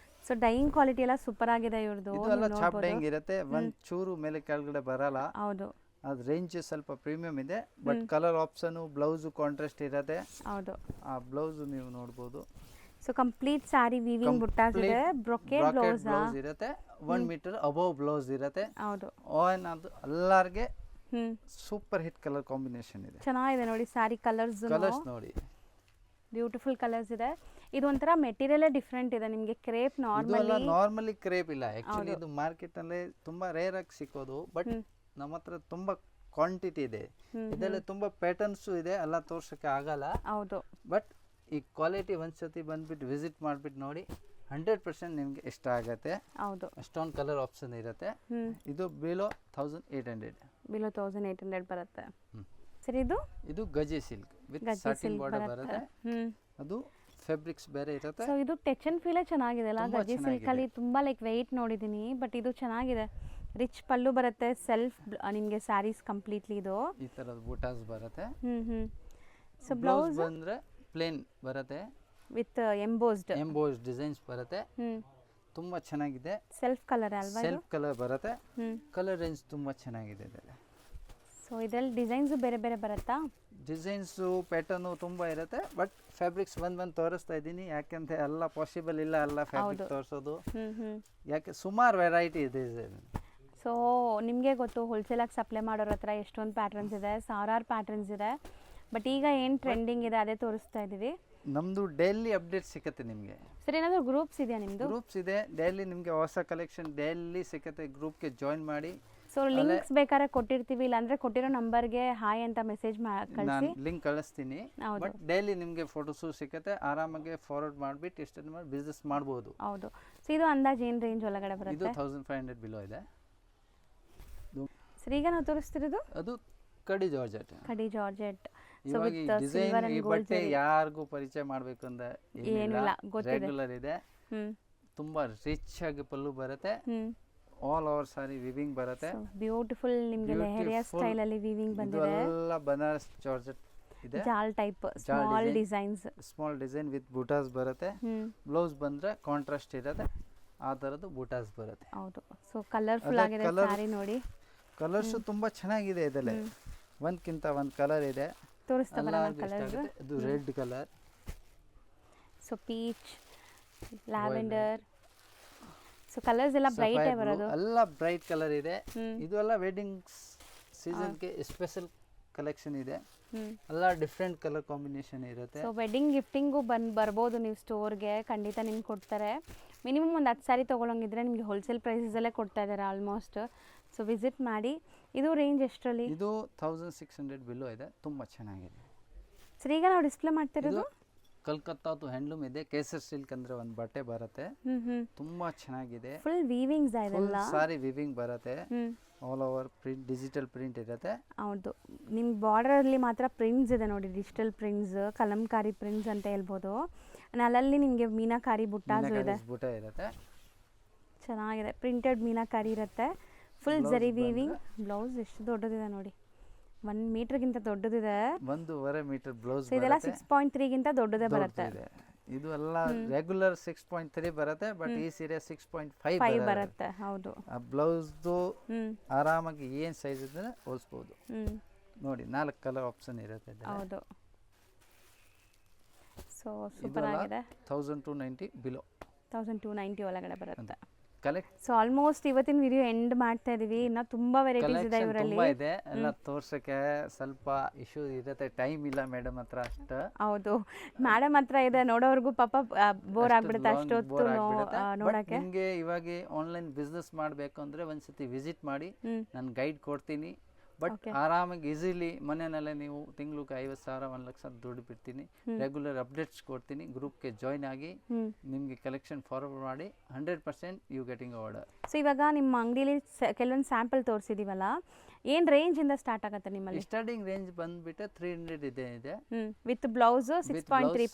ಸೊ ಡೈಯಿಂಗ್ ಕ್ವಾಲಿಟಿ ಎಲ್ಲ ಸೂಪರ್ ಆಗಿದೆ ಇವ್ರದ್ದು. ಇದೆಲ್ಲ ಚಾಪ್ ಡೈಯಿಂಗ್ ಇರುತ್ತೆ, ಒಂದ್ ಚೂರು ಮೇಲೆ ಕೆಳಗಡೆ ಬರಲ್ಲ. ಹೌದು. ಅದು ರೇಂಜ್ ಸ್ವಲ್ಪ ಪ್ರೀಮಿಯಂ ಇದೆ. But colour option, blouse contrast ಇರುತ್ತೆ. ಹೌದು, ಆ ಬ್ಲೌಸ್ ನೀವು ನೋಡಬಹುದು. ಸೊ ಕಂಪ್ಲೀಟ್ ಸಾರಿ ವೀವಿಂಗ್ ಬುಟ್ಟಾಸ್ ಇದೆ. ಬ್ರೊಕೇಡ್ ಬ್ಲೌಸ್ ಇರುತ್ತೆ. 1 ಮೀಟರ್ ಅಬೌವ್ ಬ್ಲೌಸ್ ಇರುತ್ತೆ. ಹೌದು. ಅದು ಎಲ್ಲರಿಗೆ ಸೂಪರ್ ಹಿಟ್ ಕಲರ್ ಕಾಂಬಿನೇಷನ್ ಇದೆ. ಚೆನ್ನಾಗಿದೆ ನೋಡಿ ಸ್ಯಾರಿ ಕಲರ್ಸ್ ನೋಡಿ, ಬ್ಯೂಟಿಫುಲ್ ಕಲರ್ಸ್ ಇದೆ. ಇದು ಒಂಥರ ಮೆಟೀರಿಯಲ್ ಡಿಫ್ರೆಂಟ್ ಇದೆ ನಿಮಗೆ. ಕ್ರೇಪ್ ನಾರ್ಮಲಿ ಕ್ರೇಪ್ ಇಲ್ಲ ಆಕ್ಚುಲಿ. ಇದು ಮಾರ್ಕೆಟ್ ಅಲ್ಲಿ ತುಂಬಾ ರೇರ್ ಆಗಿ ಸಿಕ್ಕೋದು, ಬಟ್ ನಮ್ಮ ಹತ್ರ ತುಂಬಾ ಕ್ವಾಂಟಿಟಿ ಇದೆ. ಇದರಲ್ಲಿ ತುಂಬಾ ಪ್ಯಾಟರ್ನ್ಸ್ ಇದೆ, ಎಲ್ಲ ತೋರ್ಸಕ್ಕೆ ಆಗಲ್ಲ. ಹೌದು, ಬಟ್ ಈ ಕ್ವಾಲಿಟಿ ಒಂದ್ಸತಿ ಬಂದ್ಬಿಟ್ಟು ವಿಸಿಟ್ ಮಾಡ್ಬಿಟ್ಟು ನೋಡಿ, 100% ನಿಮ್ಗೆ ಇಷ್ಟ ಆಗತ್ತೆ. ಹೌದು, ಅಷ್ಟೊಂದು ಕಲರ್ ಆಪ್ಷನ್ ಇರುತ್ತೆ. ಇದು ಬಿಲೋ 1800 ಬರುತ್ತೆ. ಸರಿ, ಇದು ಗಜಿ ಸಿಲ್ಕ್ ವಿತ್ ಸಾಟಿನ್ ಬಾರ್ಡರ್ ಬರುತ್ತೆ. ಅದು ಫ್ಯಾಬ್ರಿಕ್ಸ್ ಬೇರೆ ಇರುತ್ತೆ. ಸೊ ಇದು ಟಚ್ ಅಂಡ್ ಫೀಲ್ ಚೆನ್ನಾಗಿದೆ ಅಲ್ಲ. ಗಜಿ ಸಿಲ್ಕ್ ಅಲ್ಲಿ ತುಂಬಾ ಲೈಕ್ ವೆಯ್ಟ್ ನೋಡಿದೀನಿ, ಬಟ್ ಇದು ಚೆನ್ನಾಗಿದೆ. ರಿಚ್ ಪಲ್ಲು ಬರುತ್ತೆ, ಸೆಲ್ಫ್ ನಿಮಗೆ ಸ್ಯಾರೀಸ್ ಕಂಪ್ಲೀಟ್ಲಿ. ಇದು ಈ ತರದ ಬೂಟಾಸ್ ಬರುತ್ತೆ. ಸೊ ಬ್ಲೌಸ್ ಬಂದ್ರೆ ಪ್ಲೇನ್ ಬರುತ್ತೆ ವಿತ್ ಎಂಬೋಸ್ಡ್ ಡಿಸೈನ್ಸ್ ಬರುತ್ತೆ. ತುಂಬಾ ಚೆನ್ನಾಗಿದೆ. ಸೆಲ್ಫ್ ಕಲರ್ ಅಲ್ವಾ? ಸೆಲ್ಫ್ ಕಲರ್ ಬರುತ್ತೆ. ಕಲರ್ ರೇಂಜ್ ತುಂಬಾ ಚೆನ್ನಾಗಿದೆ ಇದರಲ್ಲಿ. ಸೊ ಇದರಲ್ಲಿ ಡಿಸೈನ್ಸ್ ಬೇರೆ ಬೇರೆ ಬರುತ್ತಾ? ಡಿಸೈನ್ಸ್ ಪ್ಯಾಟರ್ನ್ ತುಂಬಾ ಇರುತ್ತೆ, ಬಟ್ ಫ್ಯಾಬ್ರಿಕ್ಸ್ ಒಂದ್ ತೋರಿಸ್ತಾ ಇದ್ದೀನಿ, ಯಾಕೆಂದ್ರೆ ಎಲ್ಲ ಪಾಸಿಬಲ್ ಇಲ್ಲ ಎಲ್ಲ ಫ್ಯಾಬ್ರಿಕ್ ತೋರಿಸೋದು. ಯಾಕೆ ಸುಮಾರು ವೆರೈಟಿ ಇದೆ. ಸೊ ನಿಮಗೆ ಗೊತ್ತು, ಹೋಲ್ಸೇಲಾಗಿ ಸಪ್ಲೈ ಮಾಡೋರ ಹತ್ರ ಎಷ್ಟೊಂದು ಪ್ಯಾಟರ್ನ್ಸ್ ಇದೆ, ಸಾವಿರಾರು ಪ್ಯಾಟರ್ನ್ಸ್ ಇದೆ. ಬಟ್ ಈಗ ಏನು ಟ್ರೆಂಡಿಂಗ್ ಇದೆ ಅದೇ ತೋರಿಸ್ತಾ ಇದ್ದೀವಿ. ನಮ್ದು ಡೈಲಿ ಅಪ್ಡೇಟ್ ಸಿಗುತ್ತೆ ನಿಮಗೆ. ಸರ್, ಏನಾದರೂ ಗ್ರೂಪ್ಸ್ ಇದೆಯಾ ನಿಮ್ಮದು? ಗ್ರೂಪ್ಸ್ ಇದೆ, ಡೈಲಿ ನಿಮಗೆ ಹೊಸ ಕಲೆಕ್ಷನ್ ಡೈಲಿ ಸಿಗುತ್ತೆ. ಗ್ರೂಪ್ಗೆ ಜಾಯಿನ್ ಮಾಡಿ. ಸೊ ಲಿಂಕ್ಸ್ ಬೇಕಾದ್ರೆ ಕೊಟ್ಟಿರ್ತೀವಿ, ಇಲ್ಲಾಂದ್ರೆ ಕೊಟ್ಟಿರೋ ನಂಬರ್ಗೆ ಹಾಯ್ ಅಂತ ಮೆಸೇಜ್ ನಾನು ಲಿಂಕ್ ಕಳಿಸ್ತೀನಿ. ಬಟ್ ಡೈಲಿ ನಿಮಗೆ ಫೋಟೋಸು ಸಿಗುತ್ತೆ, ಆರಾಮಾಗಿ ಫಾರ್ವರ್ಡ್ ಮಾಡಿಬಿಟ್ಟು ಎಷ್ಟು ಮಾಡಿ ಬಿಸ್ನೆಸ್ ಮಾಡ್ಬೋದು. ಹೌದು. ಸೊ ಇದು ಅಂದಾಜು ಏನು ರೇಂಜ್ ಒಳಗಡೆ ಬರುತ್ತೆ? ಇದು 1500 ಬಿಲೋ ಇದೆ. ಸರ್, ಈಗ ನಾವು ತೋರಿಸ್ತಿರೋದು ಅದು ಕಡಿ ಜಾರ್ಜೆಟ್. ಇವಾಗ ಡಿಸೈನ್ ಈ ಬಟ್ಟೆ ಯಾರಿಗೂ ಪರಿಚಯ ಮಾಡಬೇಕು ಅಂತ ಏನಿಲ್ಲ, ಗೊತ್ತಿದೆ. ರೆಗ್ಯುಲರ್ ಇದೆ. ತುಂಬಾ ರಿಚ್ ಆಗಿ ಪಲ್ಲು ಬರುತ್ತೆ. ಆಲ್ ಓವರ್ ಸಾರಿ ವಿವಿಂಗ್ ಬರುತ್ತೆ. ಬ್ಯೂಟಿಫುಲ್ ನಿಮಗೆ ಲೆಹರಿಯಾ ಸ್ಟೈಲ್ ಅಲ್ಲಿ ವಿವಿಂಗ್ ಬಂದಿದೆ. ಎಲ್ಲ ಬನಾರಸ್ ಜಾರ್ಜೆಟ್ ಇದೆ. ಜಾಲ್ ಟೈಪ್ ಸ್ಮಾಲ್ ಡಿಸೈನ್ ವಿತ್ ಬೂಟಾಸ್ ಬರುತ್ತೆ. ಬ್ಲೌಸ್ ಬಂದ್ರೆ ಕಾಂಟ್ರಾಸ್ಟ್ ಇರುತ್ತೆ, ಆ ತರದ್ದು ಬೂಟಾಸ್ ಬರುತ್ತೆ. ಹೌದು. ಸೊ ಕಲರ್ಫುಲ್ ಆಗಿದೆ ಸಾರಿ ನೋಡಿ. ಕಲರ್ಸ್ ತುಂಬಾ ಚೆನ್ನಾಗಿದೆ ಇದರಲ್ಲಿ. ಒಂದಕ್ಕಿಂತ ಒಂದು ಕಲರ್ ಇದೆ. ತೋರಿಸ್ತಾ ಬರೋಣ ಕಲರ್ಸ್. ಇದು red colour. So peach, lavender. So colours ಎಲ್ಲ ಬ್ರೈಟ್ ಆಗಿ ಬರೋದು. ಎಲ್ಲ ಬ್ರೈಟ್ ಕಲರ್ ಇದೆ. ಇದು ಎಲ್ಲ ವೆಡ್ಡಿಂಗ್ ಸೀಸನ್ ಗೆ ಸ್ಪೆಷಲ್ ಕಲೆಕ್ಷನ್ ಇದೆ. ಎಲ್ಲ ಡಿಫ್ರೆಂಟ್ ಕಲರ್ ಕಾಂಬಿನೇಷನ್ ಇರುತ್ತೆ. ಸೊ ವೆಡ್ಡಿಂಗ್ ಗಿಫ್ಟಿಂಗು ಬರ್ಬೋದು ನೀವು ಸ್ಟೋರ್ಗೆ, ಖಂಡಿತ ನಿಮ್ಗೆ ಕೊಡ್ತಾರೆ. ಮಿನಿಮಮ್ ಒಂದು 10 ಸ್ಯಾರಿ ತೊಗೊಳಂಗಿದ್ರೆ ನಿಮಗೆ ಹೋಲ್ಸೇಲ್ ಪ್ರೈಸಲ್ಲೇ ಕೊಡ್ತಾ ಇದ್ದಾರೆ ಆಲ್ಮೋಸ್ಟ್. ಸೊ ವಿಸಿಟ್ ಮಾಡಿ. ಇದು ರೇಂಜ್ ಎಷ್ಟರಲ್ಲಿ? ಇದು 1600 ಬಿಲೋ ಇದೆ. ತುಂಬ ಚೆನ್ನಾಗಿದೆ. ಸರ್, ಈಗ ನಾವು ಡಿಸ್ಪ್ಲೇ ಮಾಡ್ತಿರೋದು ಕಲ್ಕತ್ತಾದು ಹ್ಯಾಂಡ್ಲೂಮ್ ಇದೆ. ಕೇಸರ್ ಸಿಲ್ಕ್ ಅಂದ್ರೆ ಒಂದು ಬಟ್ಟೆ ಬರುತ್ತೆ, ತುಂಬಾ ಚೆನ್ನಾಗಿದೆ. ಫುಲ್ ವೀವಿಂಗ್ಸ್ ಇದೆಲ್ಲ. ಸಾರಿ ವಿವಿಂಗ್ ಬರುತ್ತೆ. All over print, digital print ಇರುತ್ತೆ. ಹೌದು. ನಿಮ್ಮ ಬಾರ್ಡರ್ ಅಲ್ಲಿ ಮಾತ್ರ ಪ್ರಿಂಟ್ಸ್ ಇದೆ ನೋಡಿ, ಡಿಜಿಟಲ್ ಪ್ರಿಂಟ್ಸ್, ಕಲಂಕಾರಿ ಪ್ರಿಂಟ್ಸ್ ಅಂತ ಹೇಳ್ಬೋದು. ಅಲ್ಲಲ್ಲಿ ನಿಮಗೆ ಮೀನಾಕಾರಿ ಬುಟ್ಟಾಸು ಇದೆ. ಬುಟ್ಟ ಇರುತ್ತೆ, ಚೆನ್ನಾಗಿದೆ. ಪ್ರಿಂಟೆಡ್ ಮೀನಾಕಾರಿ ಇರುತ್ತೆ. ಫುಲ್ ಜರಿ ವೀವಿಂಗ್. ಬ್ಲೌಸ್ ಎಷ್ಟು ದೊಡ್ಡದಿದೆ ನೋಡಿ, 1 ಮೀಟರ್ಗಿಂತ ದೊಡ್ಡದಿದೆ. 1.5 ಮೀಟರ್ ಬ್ಲೌಸ್. ಇದೆಲ್ಲ 6.3 ಗಿಂತ ದೊಡ್ಡದೇ ಬರುತ್ತೆ. ಇದು ಎಲ್ಲ ರೆಗ್ಯುಲರ್ 6.3 ಬರುತ್ತೆ, ಬಟ್ ಈ ಸೀರೆ 6.5 ಬರುತ್ತೆ. ಹೌದು. ಆ ಬ್ಲೌಸ್ದು ಆರಾಮಾಗಿ ಏನು ಸೈಜ್ ಇದ್ರೆ ಹೋಲಿಸಬಹುದು ನೋಡಿ. 4 ಕಲರ್ ಆಪ್ಷನ್ ಇರುತ್ತೆ. ಹೌದು. ಸೊ ಸೂಪರ್ ಆಗಿದೆ. 1290 ಬಿಲೋ. 1290 ಒಳಗಡೆ ಬರುತ್ತೆ. ಕಲೆಕ್ಟ್. ಸೊ ಆಲ್ಮೋಸ್ಟ್ ಇವತ್ತಿನ ವಿಡಿಯೋ ಎಂಡ್ ಮಾಡ್ತಾ ಇದೀವಿ. ಇನ್ನ ತುಂಬಾ ವೆರೈಟೀಸ್ ಇದೆ ಇವರಲ್ಲಿ. ತುಂಬಾ ಇದೆ, ಎಲ್ಲ ತೋರ್ಸಕ್ಕೆ ಸ್ವಲ್ಪ ಇಶ್ಯೂ ಇರುತ್ತೆ, ಟೈಮ್ ಇಲ್ಲ ಮೇಡಮ್ ಹತ್ರ ಅಷ್ಟು. ಹೌದು, ಮೇಡಮ್ ಹತ್ರ ಇದೆ, ನೋಡೋರ್ಗೂ ಪಾಪ ಬೋರ್ ಆಗ್ಬಿಡುತ್ತೆ ಅಷ್ಟೊತ್ತು ನೋಡಕ್ಕೆ. ನಿಮ್ಗೆ ಇವಾಗ ಆನ್ಲೈನ್ ಬಿಸ್ನೆಸ್ ಮಾಡ್ಬೇಕು ಅಂದ್ರೆ ಒಂದ್ಸತಿ ವಿಸಿಟ್ ಮಾಡಿ, ನಾನು ಗೈಡ್ ಕೊಡ್ತೀನಿ. ಬಟ್ ಆರಾಮಾಗಿ ಈಸಿಲಿ ಮನೆಯಲ್ಲೇ ನೀವು ತಿಂಗಳಿಗೆ 50,000 1 ಲಕ್ಷ ದುಡ್ಡು ಬಿಡ್ತೀನಿ. ರೆಗ್ಯುಲರ್ ಅಪ್ಡೇಟ್ಸ್ ಕೊಡ್ತೀನಿ. ಗ್ರೂಪ್ಗೆ ಜಾಯ್ನ್ ಆಗಿ ನಿಮಗೆ ಕಲೆಕ್ಷನ್ ಫಾರ್ವರ್ಡ್ ಮಾಡಿ 100% ಯು ಗೆಟಿಂಗ್ ಆರ್ಡರ್. ಸೊ ಇವಾಗ ನಿಮ್ಮ ಅಂಗಡಿಲಿ ಕೆಲವೊಂದು ಸ್ಯಾಂಪಲ್ ತೋರಿಸಿದೀವಲ್ಲ, ಏನು ರೇಂಜ್ ಇಂದ ಸ್ಟಾರ್ಟ್ ಆಗುತ್ತೆ ನಿಮ್ಮಲ್ಲಿ? ಸ್ಟಾರ್ಟಿಂಗ್ ರೇಂಜ್ ಬಂದ್ಬಿಟ್ಟು 300 ಇದೆ. ವಿತ್ ಬ್ಲೌಸ್ 6.3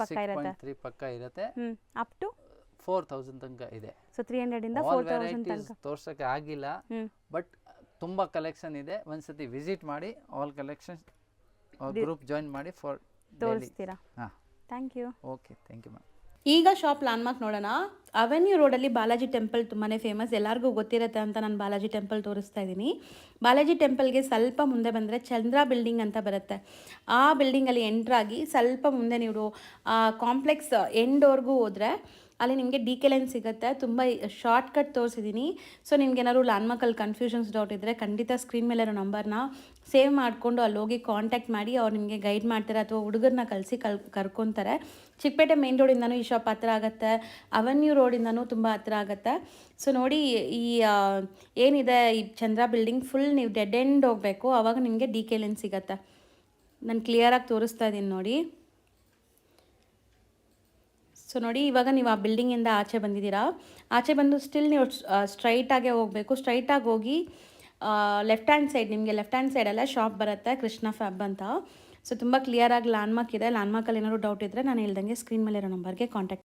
ಪಕ್ಕ ಇರುತ್ತೆ. ಅಪ್ ಟು 4000 ತನಕ ಇದೆ. ಸೊ 300 ಇಂದ 4000 ತನಕ ತೋರ್ಸಕ್ಕೆ ಆಗಿಲ್ಲ, ಬಟ್ ತುಂಬಾ ಕಲೆಕ್ಷನ್ ಇದೆ. ಒಂದ್ಸತಿ ವಿಸಿಟ್ ಮಾಡಿ, ಆಲ್ ಕಲೆಕ್ಷನ್ ಗ್ರೂಪ್ ಜಾಯಿನ್ ಮಾಡಿ ಫಾರ್ ತೋರಿಸ್ತೀರಾ? Thank you. Okay, thank you ma'am. ಈಗ ಶಾಪ್ ಲ್ಯಾಂಡ್ಮಾರ್ಕ್ ನೋಡೋಣ. ಅವೆನ್ಯೂ ರೋಡಲ್ಲಿ ಬಾಲಾಜಿ ಟೆಂಪಲ್ ತುಂಬಾ ಫೇಮಸ್, ಎಲ್ಲರಿಗೂ ಗೊತ್ತಿರುತ್ತೆ ಅಂತ ನಾನು ಬಾಲಾಜಿ ಟೆಂಪಲ್ ತೋರಿಸ್ತಾ ಇದ್ದೀನಿ. ಬಾಲಾಜಿ ಟೆಂಪಲ್ಗೆ ಸ್ವಲ್ಪ ಮುಂದೆ ಬಂದರೆ ಚಂದ್ರ ಬಿಲ್ಡಿಂಗ್ ಅಂತ ಬರುತ್ತೆ. ಆ ಬಿಲ್ಡಿಂಗಲ್ಲಿ ಎಂಟ್ರಾಗಿ ಸ್ವಲ್ಪ ಮುಂದೆ ನೀವು ಕಾಂಪ್ಲೆಕ್ಸ್ ಎಂಡ್ವರೆಗೂ ಹೋದರೆ ಅಲ್ಲಿ ನಿಮಗೆ ಡಿ ಕೆ ಲೈನ್ ಸಿಗುತ್ತೆ. ತುಂಬ ಶಾರ್ಟ್ ಕಟ್ ತೋರಿಸಿದ್ದೀನಿ. ಸೊ ನಿಮ್ಗೇನಾದ್ರು ಲ್ಯಾಂಡ್ಮಾರ್ಕಲ್ಲಿ ಕನ್ಫ್ಯೂಷನ್ಸ್ ಡೌಟ್ ಇದ್ದರೆ ಖಂಡಿತ ಸ್ಕ್ರೀನ್ ಮೇಲೆ ಇರೋ ನಂಬರ್ನ ಸೇವ್ ಮಾಡಿಕೊಂಡು ಅಲ್ಲಿ ಹೋಗಿ ಕಾಂಟ್ಯಾಕ್ಟ್ ಮಾಡಿ ಅವ್ರು ನಿಮಗೆ ಗೈಡ್ ಮಾಡ್ತಾರೆ ಅಥವಾ ಹುಡುಗರನ್ನ ಕಳಿಸಿ ಕರ್ಕೊತಾರೆ. ಚಿಕ್ಕಪೇಟೆ ಮೇನ್ ರೋಡಿಂದನೂ ಈ ಶಾಪ್ ಹತ್ರ ಆಗುತ್ತೆ, ಅವೆನ್ಯೂ ರೋಡಿಂದನೂ ತುಂಬ ಹತ್ರ ಆಗುತ್ತೆ. ಸೊ ನೋಡಿ, ಈ ಏನಿದೆ ಈ ಚಂದ್ರ ಬಿಲ್ಡಿಂಗ್ ಫುಲ್ ನೀವು ಡೆಡ್ ಎಂಡ್ ಹೋಗಬೇಕು, ಆವಾಗ ನಿಮಗೆ ಡಿ ಕೆ ಲೈನ್ ಸಿಗುತ್ತೆ. ನಾನು ಕ್ಲಿಯರಾಗಿ ತೋರಿಸ್ತಾ ಇದ್ದೀನಿ ನೋಡಿ. ಸೊ ನೋಡಿ, ಇವಾಗ ನೀವು ಆ ಬಿಲ್ಡಿಂಗಿಂದ ಆಚೆ ಬಂದಿದ್ದೀರಾ. ಆಚೆ ಬಂದು ಸ್ಟಿಲ್ ನೀವು ಸ್ಟ್ರೈಟಾಗೆ ಹೋಗಬೇಕು. ಸ್ಟ್ರೈಟಾಗಿ ಹೋಗಿ ಲೆಫ್ಟ್ ಹ್ಯಾಂಡ್ ಸೈಡ್, ನಿಮಗೆ ಲೆಫ್ಟ್ ಹ್ಯಾಂಡ್ ಸೈಡಲ್ಲೇ ಶಾಪ್ ಬರುತ್ತೆ, ಕೃಷ್ಣ ಫ್ಯಾಬ್ ಅಂತ. ಸೊ ತುಂಬ ಕ್ಲಿಯರಾಗಿ ಲ್ಯಾಂಡ್ಮಾರ್ಕ್ ಇದೆ. ಲ್ಯಾಂಡ್ಮಾರ್ಕಲ್ಲಿ ಏನಾದ್ರು ಡೌಟ್ ಇದ್ದರೆ ನಾನು ಹೇಳ್ದಂಗೆ ಸ್ಕ್ರೀನ್ ಮೇಲೆ ಇರೋ ನಂಬರ್ಗೆ ಕಾಂಟ್ಯಾಕ್ಟ್